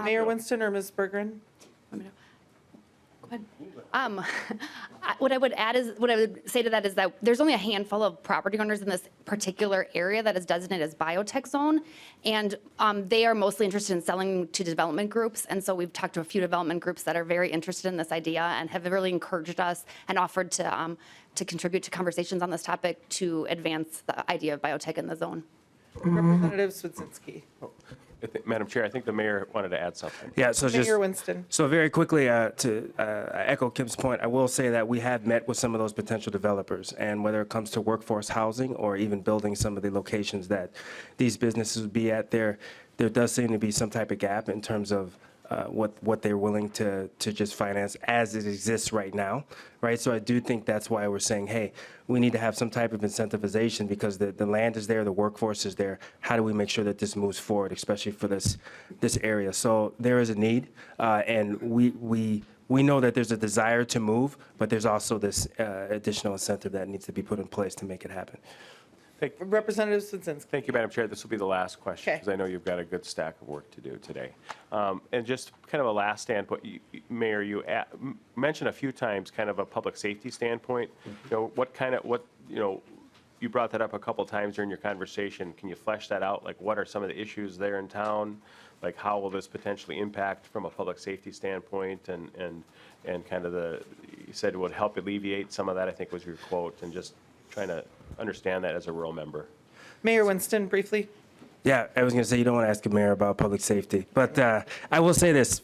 Speaker 1: Mayor Winston or Ms. Bergeron?
Speaker 17: What I would say to that is that there's only a handful of property owners in this particular area that is designated as biotech zone, and they are mostly interested in selling to development groups. And so we've talked to a few development groups that are very interested in this idea and have really encouraged us and offered to contribute to conversations on this topic to advance the idea of biotech in the zone.
Speaker 1: Representative Sudzinski.
Speaker 7: Madam Chair, I think the mayor wanted to add something.
Speaker 15: Yeah, so just.
Speaker 1: Mayor Winston.
Speaker 15: So very quickly, to echo Kim's point, I will say that we have met with some of those potential developers, and whether it comes to workforce housing or even building some of the locations that these businesses would be at, there does seem to be some type of gap in terms of what they're willing to just finance as it exists right now, right? So I do think that's why we're saying, hey, we need to have some type of incentivization because the land is there, the workforce is there. How do we make sure that this moves forward, especially for this area? So there is a need, and we know that there's a desire to move, but there's also this additional incentive that needs to be put in place to make it happen.
Speaker 1: Representative Sudzinski.
Speaker 7: Thank you, Madam Chair. This will be the last question
Speaker 1: Okay.
Speaker 7: because I know you've got a good stack of work to do today. And just kind of a last standpoint, Mayor, you mentioned a few times kind of a public safety standpoint. You brought that up a couple times during your conversation. Can you flesh that out? Like, what are some of the issues there in town? Like, how will this potentially impact from a public safety standpoint? And kind of you said it would help alleviate some of that, I think was your quote, and just trying to understand that as a rural member.
Speaker 1: Mayor Winston, briefly.
Speaker 15: Yeah, I was going to say you don't want to ask a mayor about public safety, but I will say this.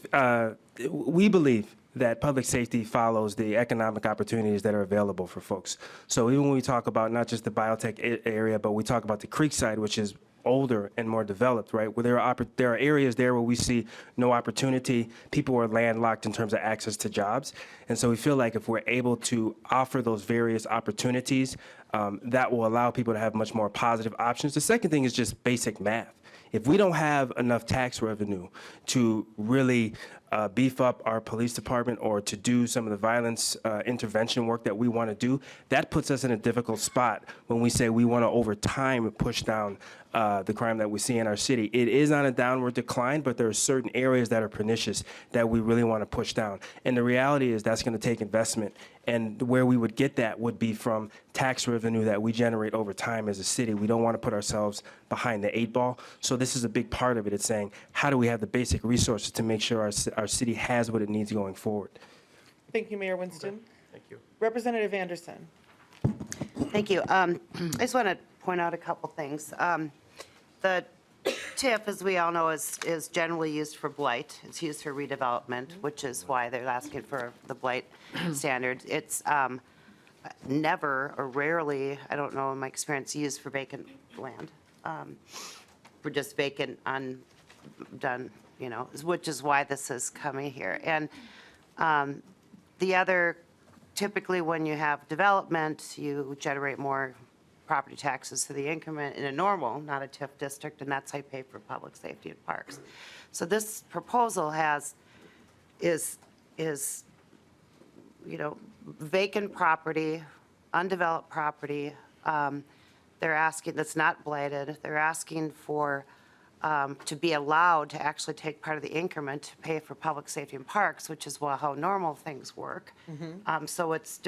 Speaker 15: We believe that public safety follows the economic opportunities that are available for folks. So even when we talk about not just the biotech area, but we talk about the Creekside, which is older and more developed, right? Where there are areas there where we see no opportunity. People are landlocked in terms of access to jobs. And so we feel like if we're able to offer those various opportunities, that will allow people to have much more positive options. The second thing is just basic math. If we don't have enough tax revenue to really beef up our police department or to do some of the violence intervention work that we want to do, that puts us in a difficult spot when we say we want to over time push down the crime that we see in our city. It is on a downward decline, but there are certain areas that are pernicious that we really want to push down. And the reality is that's going to take investment. And where we would get that would be from tax revenue that we generate over time as a city. We don't want to put ourselves behind the 8 ball. So this is a big part of it. It's saying, how do we have the basic resources to make sure our city has what it needs going forward?
Speaker 1: Thank you, Mayor Winston.
Speaker 7: Thank you.
Speaker 1: Representative Anderson.
Speaker 18: Thank you. I just want to point out a couple things. The TIF, as we all know, is generally used for blight. It's used for redevelopment, which is why they're asking for the blight standard. It's never or rarely, I don't know in my experience, used for vacant land. For just vacant, undone, which is why this is coming here. And the other, typically when you have development, you generate more property taxes to the increment in a normal, not a TIF district, and that's how you pay for public safety and parks. So this proposal is vacant property, undeveloped property. They're asking, that's not blighted, they're asking for to be allowed to actually take part of the increment to pay for public safety and parks, which is how normal things work. So it's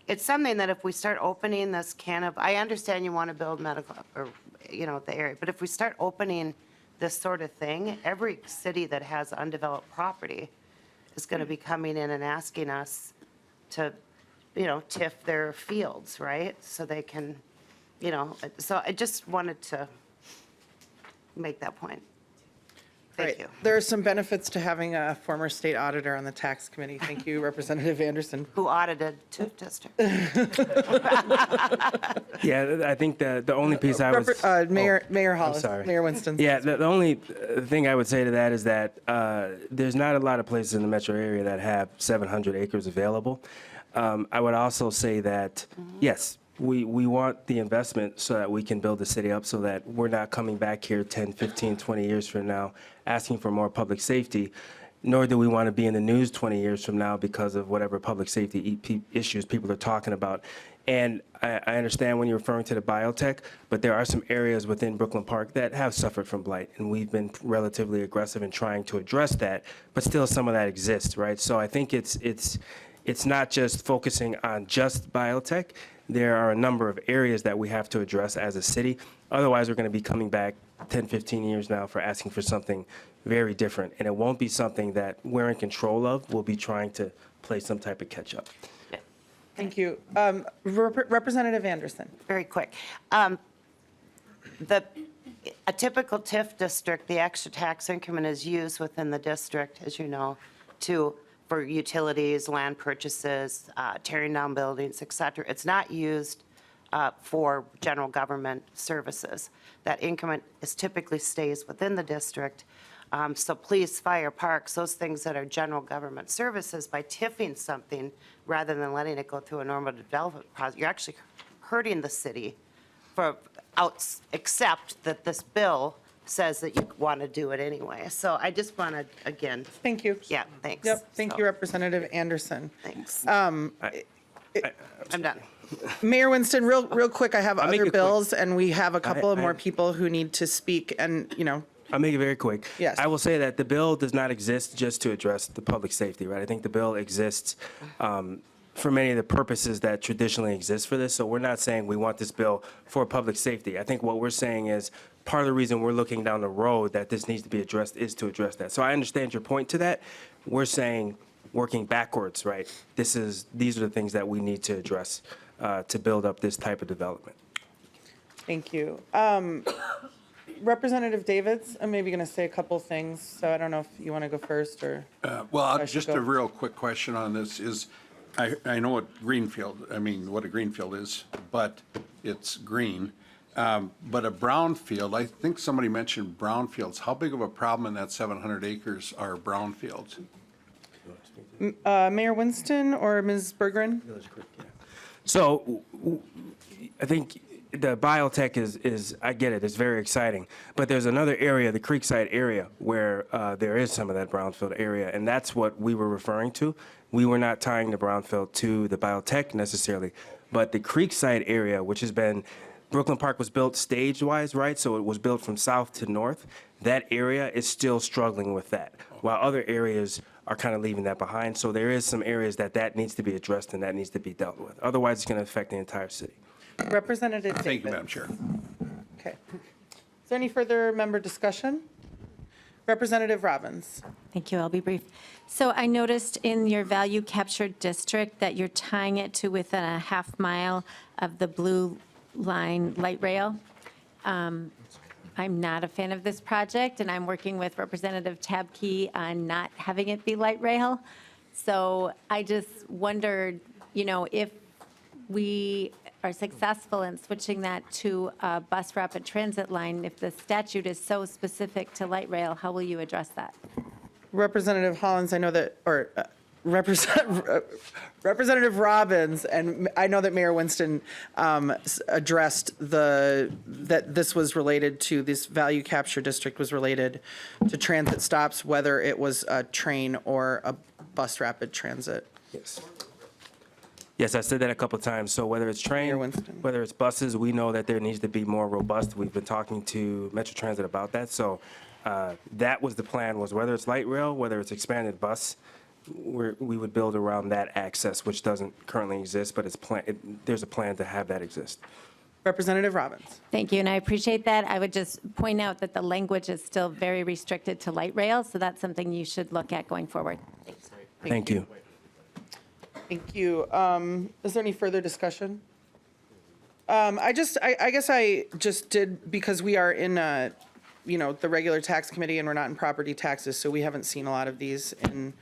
Speaker 18: it's something that if we start opening this can of, I understand you want to build medical, or, the area, but if we start opening this sort of thing, every city that has undeveloped property is going to be coming in and asking us to, TIF their fields, right? So they can, so I just wanted to make that point. Thank
Speaker 1: Right.
Speaker 18: you.
Speaker 1: There are some benefits to having a former state auditor on the tax committee. Thank you, Representative Anderson.
Speaker 18: Who audited TIF district?
Speaker 15: Yeah, I think the only piece I was.
Speaker 1: Mayor Hollis,
Speaker 15: sorry.
Speaker 1: Mayor Winston.
Speaker 15: Yeah, the only thing I would say to that is that there's not a lot of places in the metro area that have 700 acres available. I would also say that, yes, we want the investment so that we can build the city up so that we're not coming back here 10, 15, 20 years from now asking for more public safety, nor do we want to be in the news 20 years from now because of whatever public safety issues people are talking about. And I understand when you're referring to the biotech, but there are some areas within Brooklyn Park that have suffered from blight, and we've been relatively aggressive in trying to address that, but still some of that exists, right? So I think it's not just focusing on just biotech. There are a number of areas that we have to address as a city. Otherwise, we're going to be coming back 10, 15 years now for asking for something very different, and it won't be something that we're in control of. We'll be trying to play some type of catch-up.
Speaker 1: Thank you. Representative Anderson.
Speaker 18: Very quick. A typical TIF district, the extra tax increment is used within the district, as you know, for utilities, land purchases, tearing down buildings, et cetera. It's not used for general government services. That increment typically stays within the district. So police, fire, parks, those things that are general government services, by TIFing something rather than letting it go through a normal development process, you're actually hurting the city except that this bill says that you want to do it anyway. So I just want to, again.
Speaker 1: Thank you.
Speaker 18: Yeah, thanks.
Speaker 1: Yep, thank you, Representative Anderson.
Speaker 18: Thanks. I'm done.
Speaker 1: Mayor Winston, real quick, I have
Speaker 15: make
Speaker 1: other
Speaker 15: it quick.
Speaker 1: bills, and we have a couple of more people who need to speak, and,
Speaker 15: I'll make it very quick.
Speaker 1: Yes.
Speaker 15: I will say that the bill does not exist just to address the public safety, right? I think the bill exists for many of the purposes that traditionally exist for this. So we're not saying we want this bill for public safety. I think what we're saying is part of the reason we're looking down the road that this needs to be addressed is to address that. So I understand your point to that. We're saying working backwards, right? These are the things that we need to address to build up this type of development.
Speaker 1: thank you. Representative Davids, I'm maybe going to say a couple things, so I don't know if you want to go first, or, I should
Speaker 19: Just
Speaker 1: go.
Speaker 19: a real quick question on this is, I know what what a greenfield is, but it's green. But a brownfield, I think somebody mentioned brownfields. How big of a problem in that 700 acres are brownfields?
Speaker 1: Mayor Winston or Ms. Berggren?
Speaker 15: So I think the biotech is, I get it, it's very exciting. But there's another area, the Creekside area, where there is some of that brownfield area, and that's what we were referring to. We were not tying the brownfield to the biotech necessarily, but the Creekside area, which has been, Brooklyn Park was built stage-wise, right? So it was built from south to north. That area is still struggling with that, while other areas are kind of leaving that behind. So there is some areas that needs to be addressed and that needs to be dealt with. Otherwise, it's going to affect the entire city.
Speaker 1: Representative Davids.
Speaker 19: Thank you, Madam Chair.
Speaker 1: Okay. Is there any further member discussion? Representative Robbins.
Speaker 2: Thank you. I'll be brief. So I noticed in your value captured district that you're tying it to within a half mile of the blue line light rail. I'm not a fan of this project, and I'm working with Representative Tabke on not having it be light rail. So I just wondered, if we are successful in switching that to a bus rapid transit line, if the statute is so specific to light rail, how will you address that?
Speaker 1: Representative Hollins, I know that, or Representative Robbins, and I know that Mayor Winston addressed that this was related to, this value capture district was related to transit stops, whether it was a train or a bus rapid transit.
Speaker 15: Yes. Yes, I said that a couple of times. So whether it's
Speaker 1: Mayor
Speaker 15: train,
Speaker 1: Winston.
Speaker 15: whether it's buses, we know that there needs to be more robust. We've been talking to Metro Transit about that. So that was the plan, was whether it's light rail, whether it's expanded bus, we would build around that access, which doesn't currently exist, but there's a plan to have that exist.
Speaker 1: Representative Robbins.
Speaker 13: Thank you, and I appreciate that. I would just point out that the language is still very restricted to light rail, so that's something you should look at going forward. Thanks.
Speaker 15: Thank you.
Speaker 1: Thank you. Is there any further discussion? I guess I just did, because we are in, the regular tax committee and we're not in property taxes, so we haven't seen a lot of these in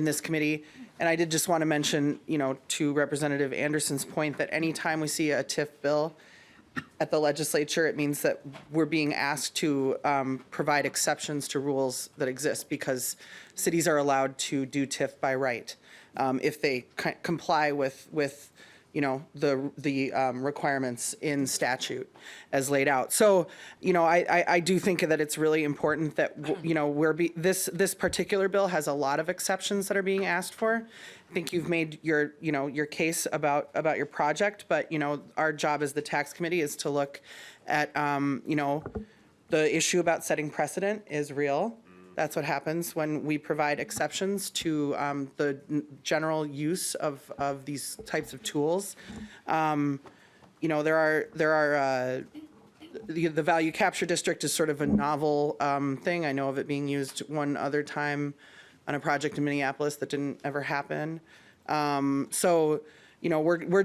Speaker 1: this committee. And I did just want to mention, to Representative Anderson's point, that anytime we see a TIF bill at the legislature, it means that we're being asked to provide exceptions to rules that exist, because cities are allowed to do TIF by right if they comply with the requirements in statute as laid out. So, I do think that it's really important that, this particular bill has a lot of exceptions that are being asked for. I think you've made your case about your project, but, our job as the tax committee is to look at, the issue about setting precedent is real. That's what happens when we provide exceptions to the general use of these types of tools. The value capture district is sort of a novel thing. I know of it being used one other time on a project in Minneapolis that didn't ever happen. We're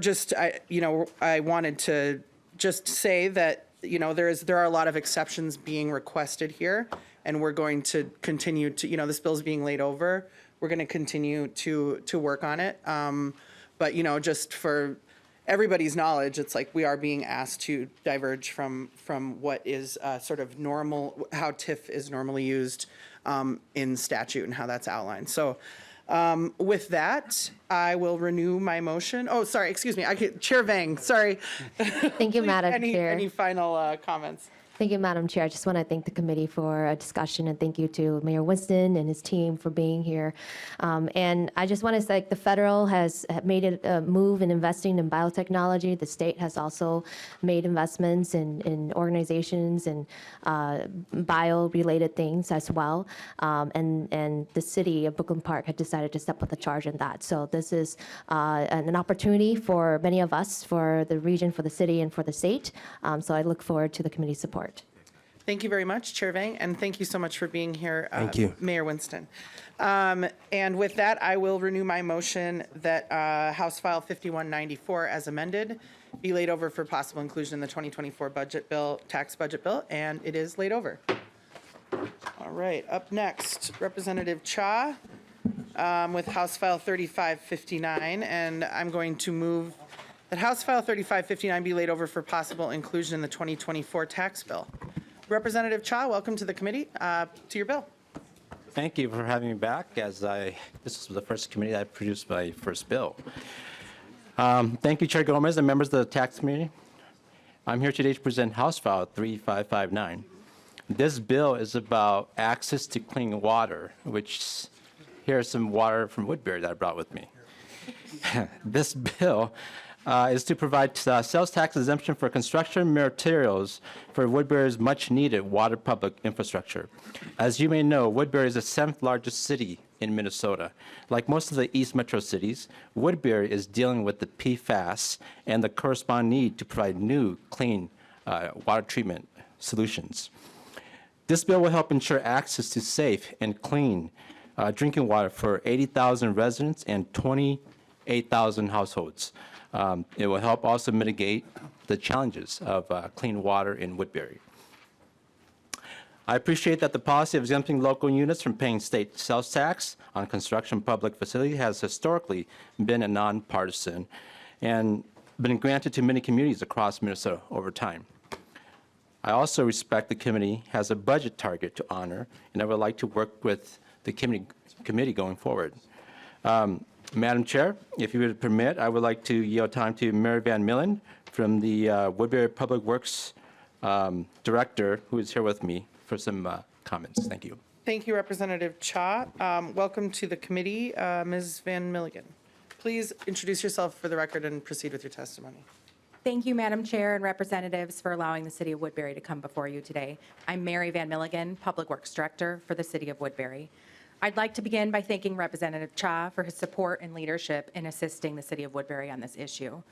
Speaker 1: just, I wanted to just say that, there are a lot of exceptions being requested here. And we're going to continue to, this bill's being laid over. We're going to continue to work on it. But, just for everybody's knowledge, it's like we are being asked to diverge from what is sort of normal, how TIF is normally used in statute and how that's outlined. So with that, I will renew my motion. Oh, sorry, excuse me. Chair Vang, sorry.
Speaker 14: Thank you, Madam Chair.
Speaker 1: Any final comments?
Speaker 14: Thank you, Madam Chair. I just want to thank the committee for a discussion, and thank you to Mayor Winston and his team for being here. And I just want to say the federal has made a move in investing in biotechnology. The state has also made investments in organizations and bio-related things as well. And the city of Brooklyn Park had decided to step up the charge in that. So this is an opportunity for many of us, for the region, for the city, and for the state. So I look forward to the committee's support.
Speaker 1: Thank you very much, Chair Vang, and thank you so much for being here,
Speaker 15: Thank you.
Speaker 1: Mayor Winston. And with that, I will renew my motion that House File 5194 as amended be laid over for possible inclusion in the 2024 budget bill, tax budget bill, and it is laid over. All right, up next, Representative Cha with House File 3559, and I'm going to move that House File 3559 be laid over for possible inclusion in the 2024 tax bill. Representative Cha, welcome to the committee, to your bill.
Speaker 20: Thank you for having me back, as this was the first committee I produced my first bill. Thank you, Chair Gomez and members of the tax committee. I'm here today to present House File 3559. This bill is about access to clean water, which here's some water from Woodbury that I brought with me. This bill is to provide sales tax exemption for construction materials for Woodbury's much-needed water public infrastructure. As you may know, Woodbury is the 7th largest city in Minnesota. Like most of the East Metro cities, Woodbury is dealing with the PFAS and the corresponding need to provide new, clean water treatment solutions. This bill will help ensure access to safe and clean drinking water for 80,000 residents and 28,000 households. It will help also mitigate the challenges of clean water in Woodbury. I appreciate that the policy of exempting local units from paying state sales tax on construction public facility has historically been a nonpartisan and been granted to many communities across Minnesota over time. I also respect the committee has a budget target to honor, and I would like to work with the committee going forward. Madam Chair, if you would permit, I would like to yield time to Mary Van Millen from the Woodbury Public Works Director, who is here with me for some comments. Thank you.
Speaker 1: Thank you, Representative Cha. Welcome to the committee, Ms. Van Milligan. Please introduce yourself for the record and proceed with your testimony.
Speaker 21: Thank you, Madam Chair and representatives, for allowing the City of Woodbury to come before you today. I'm Mary Van Milligan, Public Works Director for the City of Woodbury. I'd like to begin by thanking Representative Cha for his support and leadership in assisting the city of Woodbury on this issue.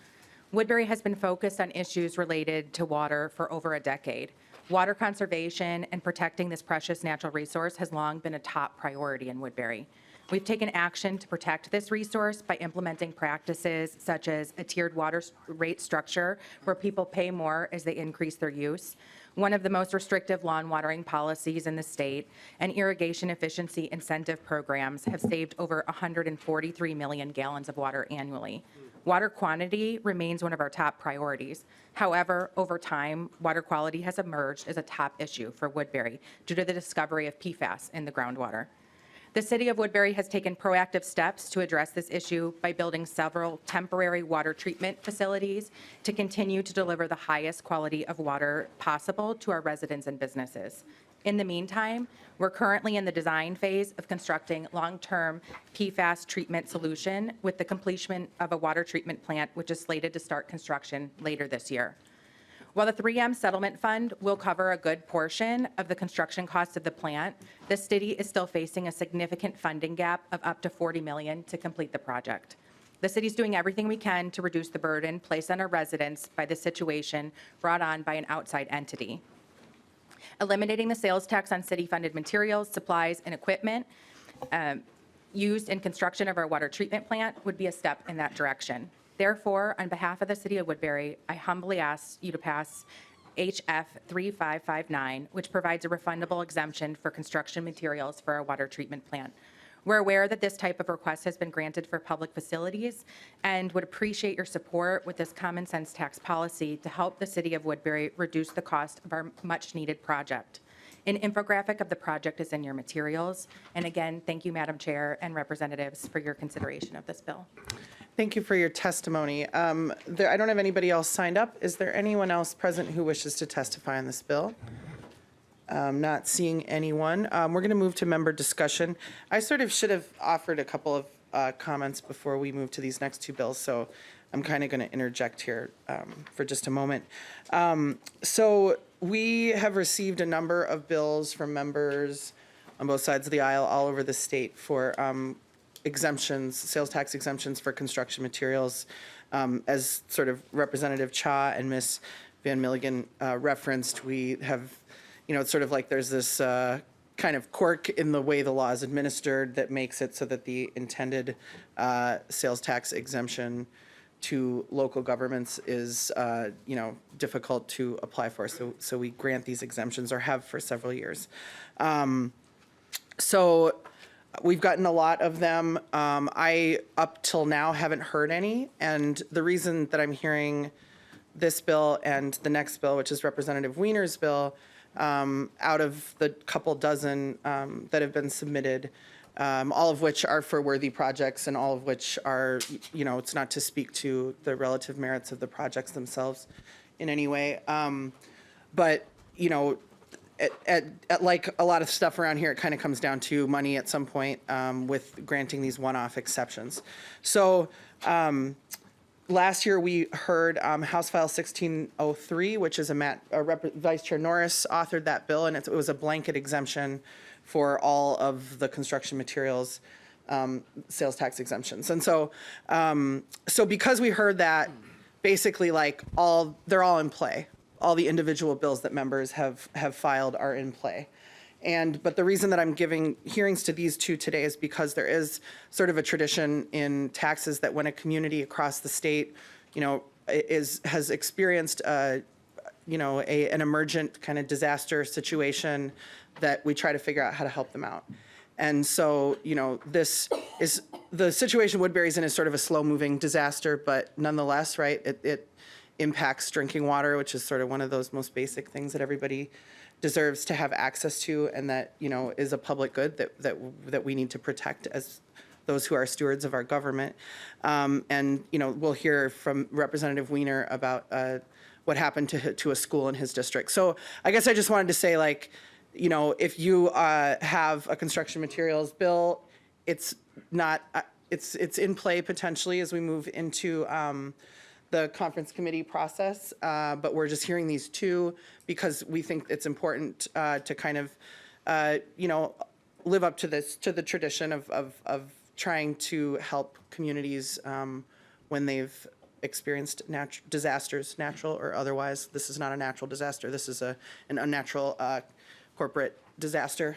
Speaker 21: Woodbury has been focused on issues related to water for over a decade. Water conservation and protecting this precious natural resource has long been a top priority in Woodbury. We've taken action to protect this resource by implementing practices such as a tiered water rate structure where people pay more as they increase their use, one of the most restrictive lawn watering policies in the state, and irrigation efficiency incentive programs have saved over 143 million gallons of water annually. Water quantity remains one of our top priorities. However, over time, water quality has emerged as a top issue for Woodbury due to the discovery of PFAS in the groundwater. The city of Woodbury has taken proactive steps to address this issue by building several temporary water treatment facilities to continue to deliver the highest quality of water possible to our residents and businesses. In the meantime, we're currently in the design phase of constructing long-term PFAS treatment solution with the completion of a water treatment plant, which is slated to start construction later this year. While the 3M settlement fund will cover a good portion of the construction costs of the plant, the city is still facing a significant funding gap of up to $40 million to complete the project. The city's doing everything we can to reduce the burden placed on our residents by the situation brought on by an outside entity. Eliminating the sales tax on city-funded materials, supplies, and equipment used in construction of our water treatment plant would be a step in that direction. Therefore, on behalf of the city of Woodbury, I humbly ask you to pass HF 3559, which provides a refundable exemption for construction materials for our water treatment plant. We're aware that this type of request has been granted for public facilities and would appreciate your support with this common sense tax policy to help the city of Woodbury reduce the cost of our much needed project. An infographic of the project is in your materials. And again, thank you, Madam Chair and representatives, for your consideration of this bill.
Speaker 1: Thank you for your testimony. I don't have anybody else signed up. Is there anyone else present who wishes to testify on this bill? Not seeing anyone. We're going to move to member discussion. I sort of should have offered a couple of comments before we move to these next two bills, so I'm kind of going to interject here for just a moment. So we have received a number of bills from members on both sides of the aisle all over the state for exemptions, sales tax exemptions for construction materials. As sort of Representative Cha and Ms. Van Milligan referenced, we have, it's sort of like there's this kind of quirk in the way the law is administered that makes it so that the intended sales tax exemption to local governments is, difficult to apply for. So we grant these exemptions, or have for several years. So we've gotten a lot of them. I, up till now, haven't heard any. And the reason that I'm hearing this bill and the next bill, which is Representative Wiener's bill, out of the couple dozen that have been submitted, all of which are for worthy projects, and all of which are, it's not to speak to the relative merits of the projects themselves in any way. But, at like a lot of stuff around here, it kind of comes down to money at some point with granting these one-off exceptions. So last year we heard House File 1603, which is Vice Chair Norris authored that bill, and it was a blanket exemption for all of the construction materials sales tax exemptions. And so, so because we heard that, basically they're all in play. All the individual bills that members have filed are in play. But the reason that I'm giving hearings to these two today is because there is sort of a tradition in taxes that when a community across the state, has experienced an emergent kind of disaster situation, that we try to figure out how to help them out. And so, this is the situation Woodbury's in, is sort of a slow-moving disaster, but nonetheless, right, it impacts drinking water, which is sort of one of those most basic things that everybody deserves to have access to, and that, is a public good that we need to protect as those who are stewards of our government. We'll hear from Representative Wiener about what happened to a school in his district. So I guess I just wanted to say, if you have a construction materials bill, it's in play potentially as we move into the conference committee process, but we're just hearing these two because we think it's important to kind of, live up to the tradition of trying to help communities when they've experienced disasters, natural or otherwise. This is not a natural disaster. This is an unnatural corporate disaster.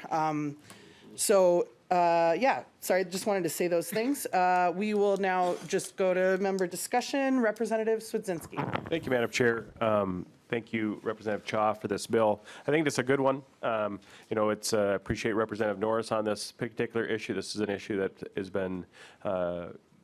Speaker 1: Yeah, sorry, just wanted to say those things. We will now just go to member discussion. Representative Swedzinski.
Speaker 7: Thank you, Madam Chair. Thank you, Representative Cha, for this bill. I think it's a good one. Appreciate Representative Norris on this particular issue. This is an issue that has been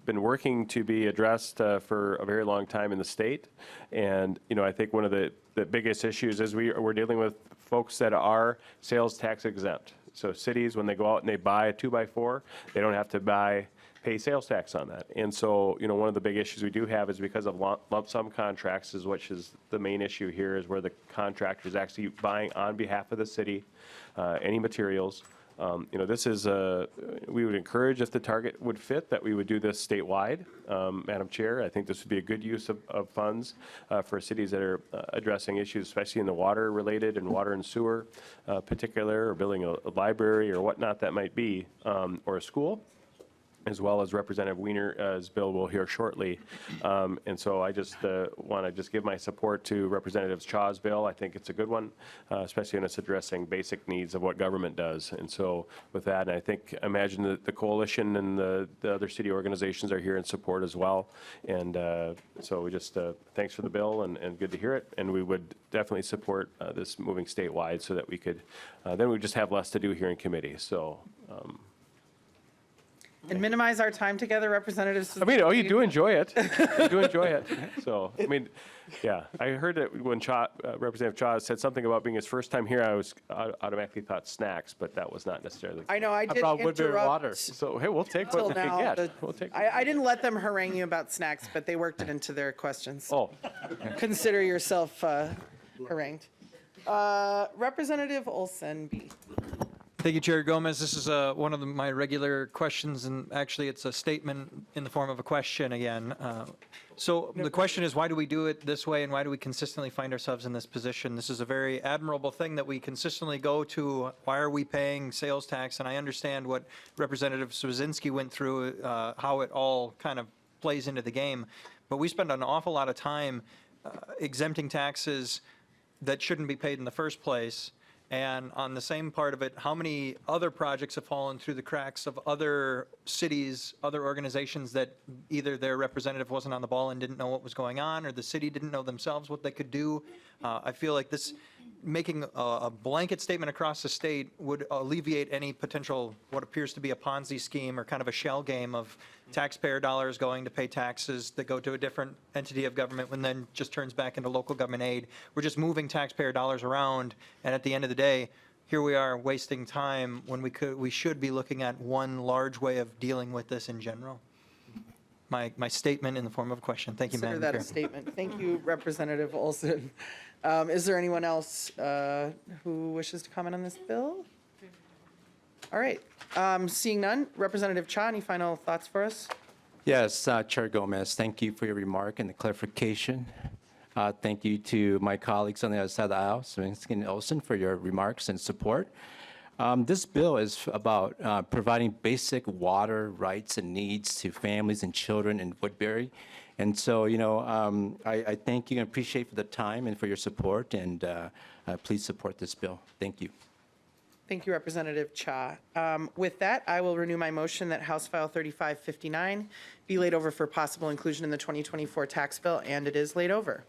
Speaker 7: working to be addressed for a very long time in the state. And, I think one of the biggest issues is we're dealing with folks that are sales tax exempt. So cities, when they go out and they buy a 2x4, they don't have to pay sales tax on that. And so, one of the big issues we do have is because of lump sum contracts, which is the main issue here, is where the contractor is actually buying on behalf of the city any materials. This is we would encourage, if the target would fit, that we would do this statewide. Madam Chair, I think this would be a good use of funds for cities that are addressing issues, especially in the water related and water and sewer particular, or building a library or whatnot that might be, or a school, as well as Representative Wiener's bill we'll hear shortly. And so I just want to just give my support to Representative Cha's bill. I think it's a good one, especially when it's addressing basic needs of what government does. And so with that, and I imagine that the coalition and the other city organizations are here in support as well. And so we just, thanks for the bill and good to hear it. And we would definitely support this moving statewide so that we could, then we just have less to do here in committee. So.
Speaker 1: And minimize our time together, Representatives.
Speaker 7: You do enjoy it. You do enjoy it. So, yeah, I heard that when Representative Cha said something about being his first time here, I automatically thought snacks, but that was not necessarily.
Speaker 1: I know, I did
Speaker 7: brought Woodbury
Speaker 1: interrupt.
Speaker 7: water. So, hey, we'll take what we can get. We'll take.
Speaker 1: I didn't let them harangue you about snacks, but they worked it into their questions.
Speaker 7: Oh.
Speaker 1: Consider yourself harangued. Representative Olson B.
Speaker 3: Thank you, Chair Gomez. This is one of my regular questions, and actually it's a statement in the form of a question again. So the question is, why do we do it this way, and why do we consistently find ourselves in this position? This is a very admirable thing that we consistently go to. Why are we paying sales tax? And I understand what Representative Swedzinski went through, how it all kind of plays into the game. But we spend an awful lot of time exempting taxes that shouldn't be paid in the first place. And on the same part of it, how many other projects have fallen through the cracks of other cities, other organizations that either their representative wasn't on the ball and didn't know what was going on, or the city didn't know themselves what they could do? I feel like this, making a blanket statement across the state would alleviate any potential, what appears to be a Ponzi scheme or kind of a shell game of taxpayer dollars going to pay taxes that go to a different entity of government and then just turns back into local government aid. We're just moving taxpayer dollars around, and at the end of the day, here we are wasting time when we should be looking at one large way of dealing with this in general. My statement in the form of a question. Thank you, Madam Chair.
Speaker 1: Consider that a statement. Thank you, Representative Olson. Is there anyone else who wishes to comment on this bill? All right. Seeing none, Representative Cha, any final thoughts for us?
Speaker 20: Yes, Chair Gomez, thank you for your remark and the clarification. Thank you to my colleagues on the other side of the aisle, Swedzinski and Olson, for your remarks and support. This bill is about providing basic water rights and needs to families and children in Woodbury. And so, I thank you and appreciate for the time and for your support, and please support this bill. Thank you.
Speaker 1: Thank you, Representative Cha. With that, I will renew my motion that House File 3559 be laid over for possible inclusion in the 2024 tax bill, and it is laid over.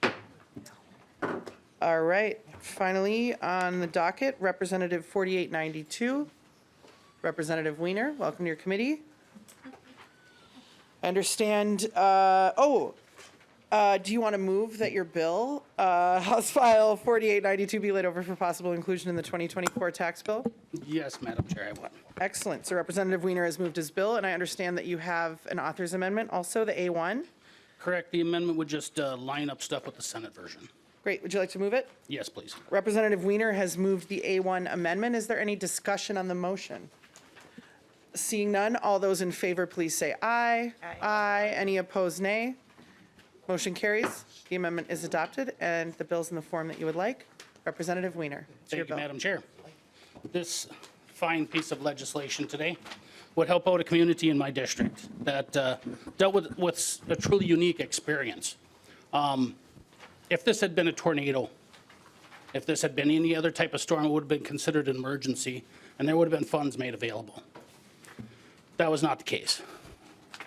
Speaker 1: All right, finally on the docket, Representative 4892. Representative Wiener, welcome to your committee. I understand, do you want to move that your bill, House File 4892, be laid over for possible inclusion in the 2024 tax bill?
Speaker 22: Yes, Madam Chair, I would.
Speaker 1: Excellent. So Representative Wiener has moved his bill, and I understand that you have an author's amendment also, the A1?
Speaker 22: Correct. The amendment would just line up stuff with the Senate version.
Speaker 1: Great. Would you like to move it?
Speaker 22: Yes, please.
Speaker 1: Representative Wiener has moved the A1 amendment. Is there any discussion on the motion? Seeing none, all those in favor, please say aye. Aye. Any opposed, nay. Motion carries. The amendment is adopted, and the bill's in the form that you would like. Representative Wiener, it's your
Speaker 22: Thank you,
Speaker 1: bill.
Speaker 22: Madam Chair. This fine piece of legislation today would help out a community in my district that dealt with a truly unique experience. If this had been a tornado, if this had been any other type of storm, it would have been considered an emergency, and there would have been funds made available. That was not the case.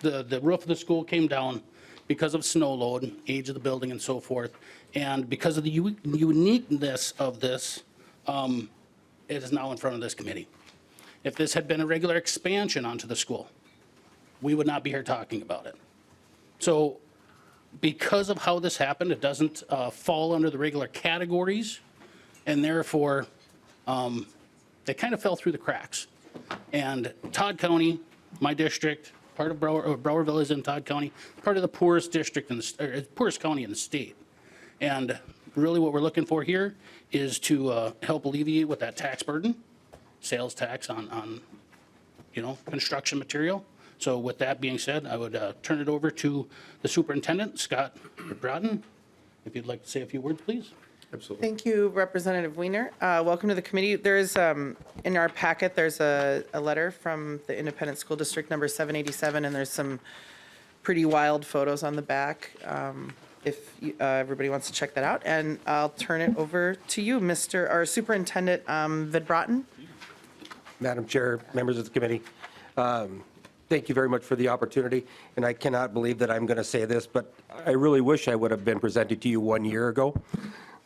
Speaker 22: The roof of the school came down because of snow load, age of the building and so forth, and because of the uniqueness of this, it is now in front of this committee. If this had been a regular expansion onto the school, we would not be here talking about it. So because of how this happened, it doesn't fall under the regular categories, and therefore, they kind of fell through the cracks. And Todd County, my district, part of Browerville is in Todd County, part of the poorest district in the, poorest county in the state. And really what we're looking for here is to help alleviate with that tax burden, sales tax on construction material. So with that being said, I would turn it over to the superintendent, Scott Broughton. If you'd like to say a few words, please.
Speaker 19: Absolutely.
Speaker 1: Thank you, Representative Wiener. Welcome to the committee. There is, in our packet, there's a letter from the Independent School District number 787, and there's some pretty wild photos on the back, if everybody wants to check that out. And I'll turn it over to you, our Superintendent Broughton.
Speaker 4: Madam Chair, members of the committee, thank you very much for the opportunity. And I cannot believe that I'm going to say this, but I really wish I would have been presented to you 1 year ago,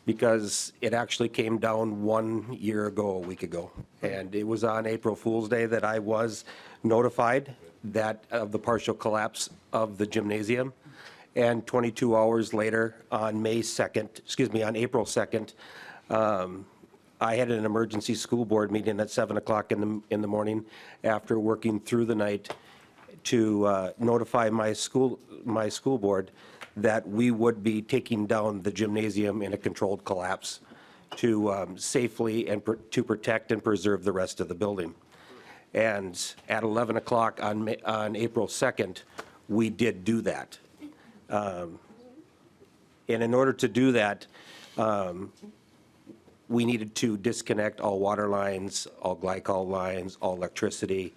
Speaker 4: because it actually came down 1 year ago, a week ago. And it was on April Fool's Day that I was notified that of the partial collapse of the gymnasium. And 22 hours later, on April 2nd, I had an emergency school board meeting at 7 o'clock in the morning after working through the night to notify my school board that we would be taking down the gymnasium in a controlled collapse to safely and to protect and preserve the rest of the building. And at 11 o'clock on April 2nd, we did do that. And in order to do that, we needed to disconnect all water lines, all glycol lines, all electricity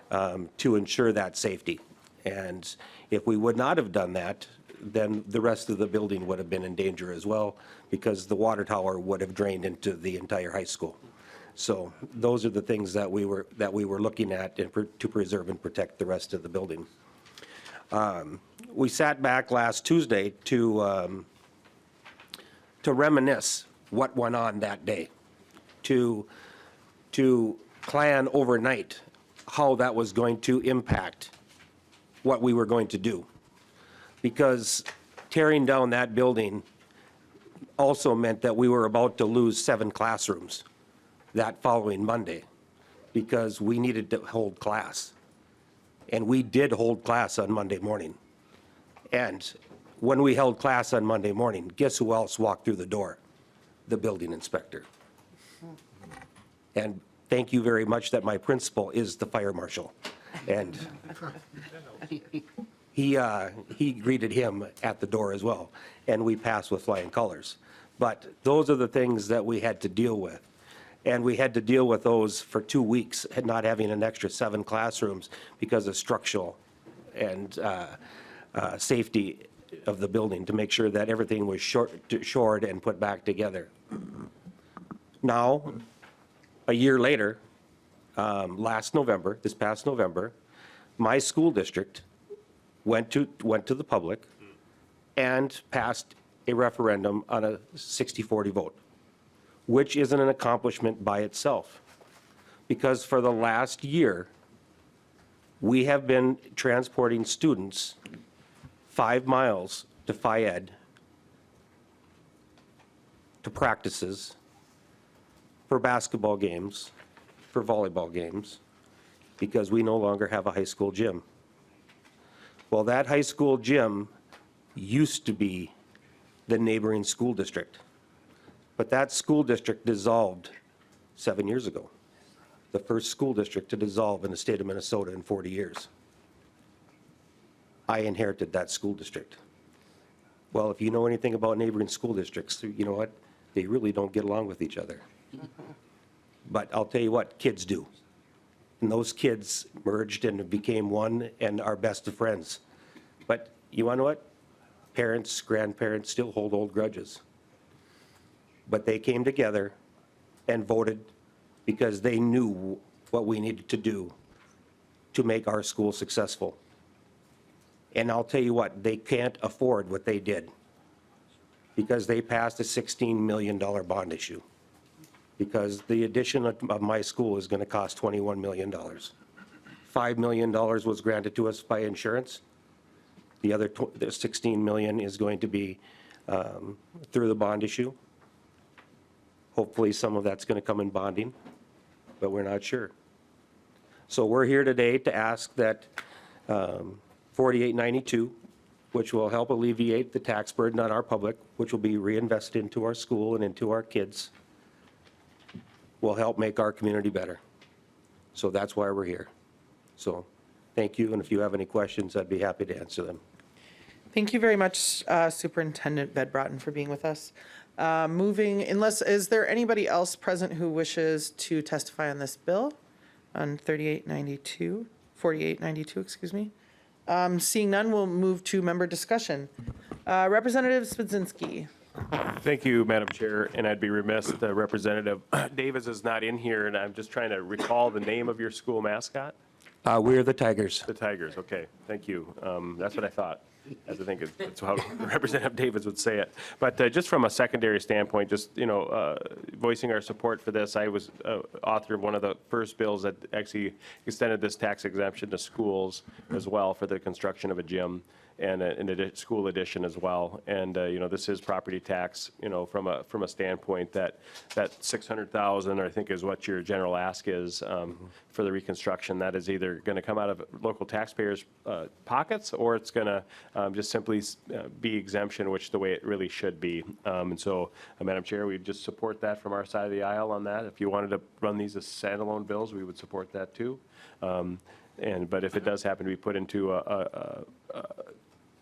Speaker 4: to ensure that safety. And if we would not have done that, then the rest of the building would have been in danger as well, because the water tower would have drained into the entire high school. So those are the things that we were looking at to preserve and protect the rest of the building. We sat back last Tuesday to reminisce what went on that day, to plan overnight how that was going to impact what we were going to do. Because tearing down that building also meant that we were about to lose 7 classrooms that following Monday, because we needed to hold class. And we did hold class on Monday morning. And when we held class on Monday morning, guess who else walked through the door? The building inspector. And thank you very much that my principal is the fire marshal. And he greeted him at the door as well, and we passed with flying colors. But those are the things that we had to deal with. And we had to deal with those for 2 weeks, not having an extra 7 classrooms because of structural and safety of the building, to make sure that everything was shored and put back together. Now, a year later, this past November, my school district went to the public and passed a referendum on a 60-40 vote, which isn't an accomplishment by itself, because for the last year, we have been transporting students 5 miles to Fayette to practices, for basketball games, for volleyball games, because we no longer have a high school gym. Well, that high school gym used to be the neighboring school district, but that school district dissolved 7 years ago. The first school district to dissolve in the state of Minnesota in 40 years. I inherited that school district. Well, if you know anything about neighboring school districts, you know what? They really don't get along with each other. But I'll tell you what, kids do. And those kids merged and became one and are best of friends. But you want to know what? Parents, grandparents still hold old grudges. But they came together and voted because they knew what we needed to do to make our school successful. And I'll tell you what, they can't afford what they did because they passed a $16 million bond issue. Because the addition of my school is going to cost $21 million. $5 million was granted to us by insurance. The other the $16 million is going to be through the bond issue. Hopefully some of that's going to come in bonding, but we're not sure. So we're here today to ask that 4892, which will help alleviate the tax burden on our public, which will be reinvested into our school and into our kids, will help make our community better. So that's why we're here. So thank you, and if you have any questions, I'd be happy to answer them.
Speaker 1: Thank you very much, Superintendent Vedbrotten, for being with us. Is there anybody else present who wishes to testify on this bill? On 4892, excuse me. Seeing none, we'll move to member discussion. Representative Spudzinski.
Speaker 7: Thank you, Madam Chair, and I'd be remiss, the Representative Davis is not in here, and I'm just trying to recall the name of your school mascot?
Speaker 4: We're the Tigers.
Speaker 7: The Tigers, okay, thank you. That's what I thought. I think that's how Representative Davis would say it. But just from a secondary standpoint, just, voicing our support for this, I was author of one of the first bills that actually extended this tax exemption to schools as well for the construction of a gym and a school addition as well. And, this is property tax, from a standpoint that 600,000, I think, is what your general ask is for the reconstruction. That is either going to come out of local taxpayers' pockets, or it's going to just simply be exemption, which the way it really should be. And so, Madam Chair, we just support that from our side of the aisle on that. If you wanted to run these as standalone bills, we would support that too. But if it does happen to be put into a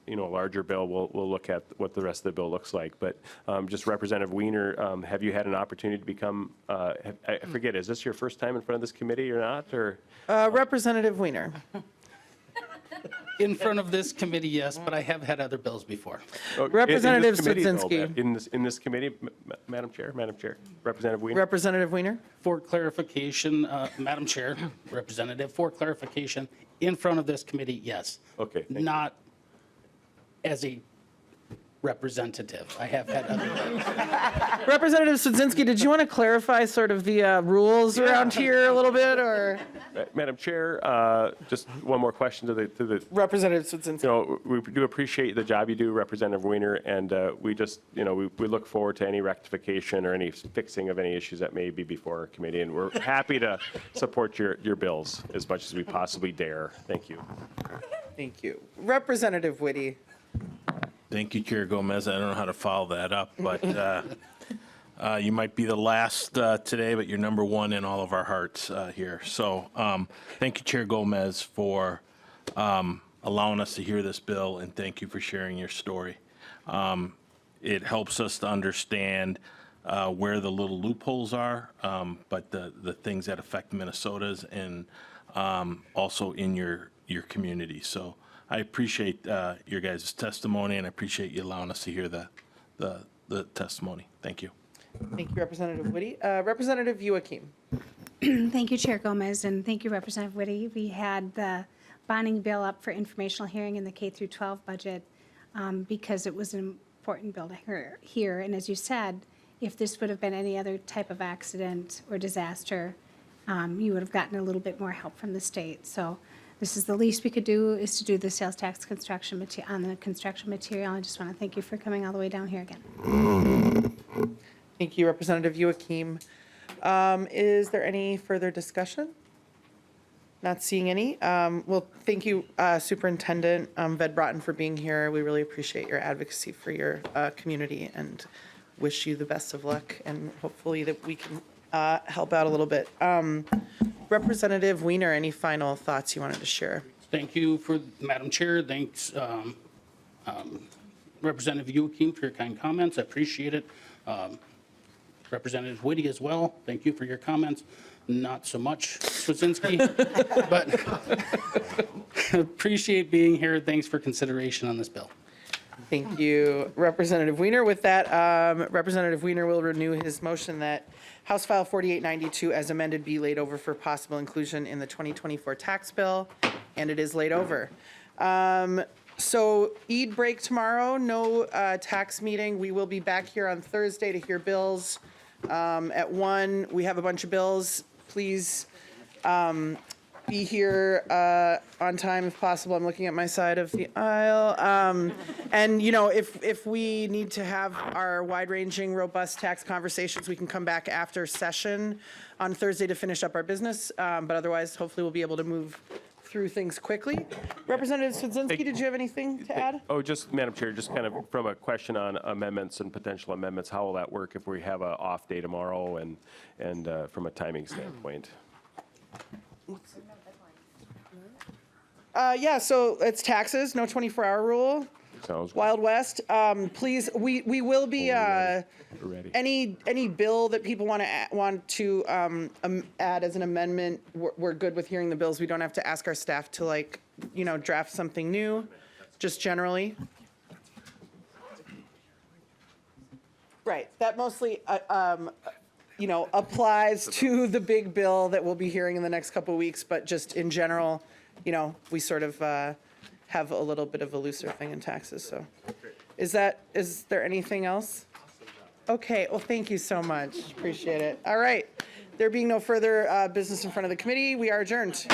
Speaker 7: larger bill, we'll look at what the rest of the bill looks like. But just Representative Wiener, have you had an opportunity to become, I forget, is this your first time in front of this committee or not? Or
Speaker 1: Representative Wiener.
Speaker 22: In front of this committee, yes, but I have had other bills before.
Speaker 1: Representative
Speaker 7: in this committee, though,
Speaker 1: Spudzinski.
Speaker 7: in this committee, Madam Chair, Representative Wiener?
Speaker 1: Representative Wiener.
Speaker 22: For clarification, Madam Chair, Representative, for clarification, in front of this committee, yes.
Speaker 7: Okay. thank you.
Speaker 22: Not as a representative. I have had other bills.
Speaker 1: Representative Spudzinski, did you want to clarify sort of the rules around here a little bit, or?
Speaker 7: Madam Chair, just one more question to the
Speaker 1: Representative Spudzinski.
Speaker 7: we do appreciate the job you do, Representative Wiener, and we just, we look forward to any rectification or any fixing of any issues that may be before our committee, and we're happy to support your bills as much as we possibly dare. Thank you.
Speaker 1: Thank you. Representative Whitty.
Speaker 5: Thank you, Chair Gomez. I don't know how to follow that up, but you might be the last today, but you're number one in all of our hearts here. So thank you, Chair Gomez, for allowing us to hear this bill, and thank you for sharing your story. It helps us to understand where the little loopholes are, but the things that affect Minnesotans and also in your community. So I appreciate your guys' testimony, and I appreciate you allowing us to hear the testimony. Thank you.
Speaker 1: Thank you, Representative Whitty. Representative Youakim.
Speaker 2: Thank you, Chair Gomez, and thank you, Representative Whitty. We had the bonding bill up for informational hearing in the K through 12 budget because it was an important bill to hear. And as you said, if this would have been any other type of accident or disaster, you would have gotten a little bit more help from the state. So this is the least we could do, is to do the sales tax construction on the construction material. I just want to thank you for coming all the way down here again.
Speaker 1: Thank you, Representative Youakim. Is there any further discussion? Not seeing any. Well, thank you, Superintendent Vedbrotten, for being here. We really appreciate your advocacy for your community and wish you the best of luck, and hopefully that we can help out a little bit. Representative Wiener, any final thoughts you wanted to share?
Speaker 22: Thank you for, Madam Chair. Thanks, Representative Youakim, for your kind comments. I appreciate it. Representative Whitty as well. Thank you for your comments. not so much Swazinski, but appreciate being here. Thanks for consideration on this bill.
Speaker 1: Thank you, Representative Wiener. With that, Representative Wiener will renew his motion that House File 4892 as amended be laid over for possible inclusion in the 2024 tax bill, and it is laid over. So Eid break tomorrow, no tax meeting. We will be back here on Thursday to hear bills. At 1, we have a bunch of bills. Please be here on time if possible. I'm looking at my side of the aisle. And, you know, if we need to have our wide-ranging, robust tax conversations, we can come back after session on Thursday to finish up our business. But otherwise, hopefully we'll be able to move through things quickly. Representative Swazinski, did you have anything to add?
Speaker 7: Oh, just, Madam Chair, just kind of from a question on amendments and potential amendments, how will that work if we have an off day tomorrow and from a timing standpoint?
Speaker 1: Yeah, so it's taxes, no 24-hour rule.
Speaker 7: Sounds good.
Speaker 1: Wild West. Please, we will be,
Speaker 7: Ready.
Speaker 1: any bill that people want to add as an amendment, we're good with hearing the bills. We don't have to ask our staff to, like, you know, draft something new, just generally. Right, that mostly, you know, applies to the big bill that we'll be hearing in the next couple of weeks, but just in general, you know, we sort of have a little bit of a looser thing in taxes, so. Is there anything else? Okay, well, thank you so much, appreciate it. All right, there being no further business in front of the committee, we are adjourned.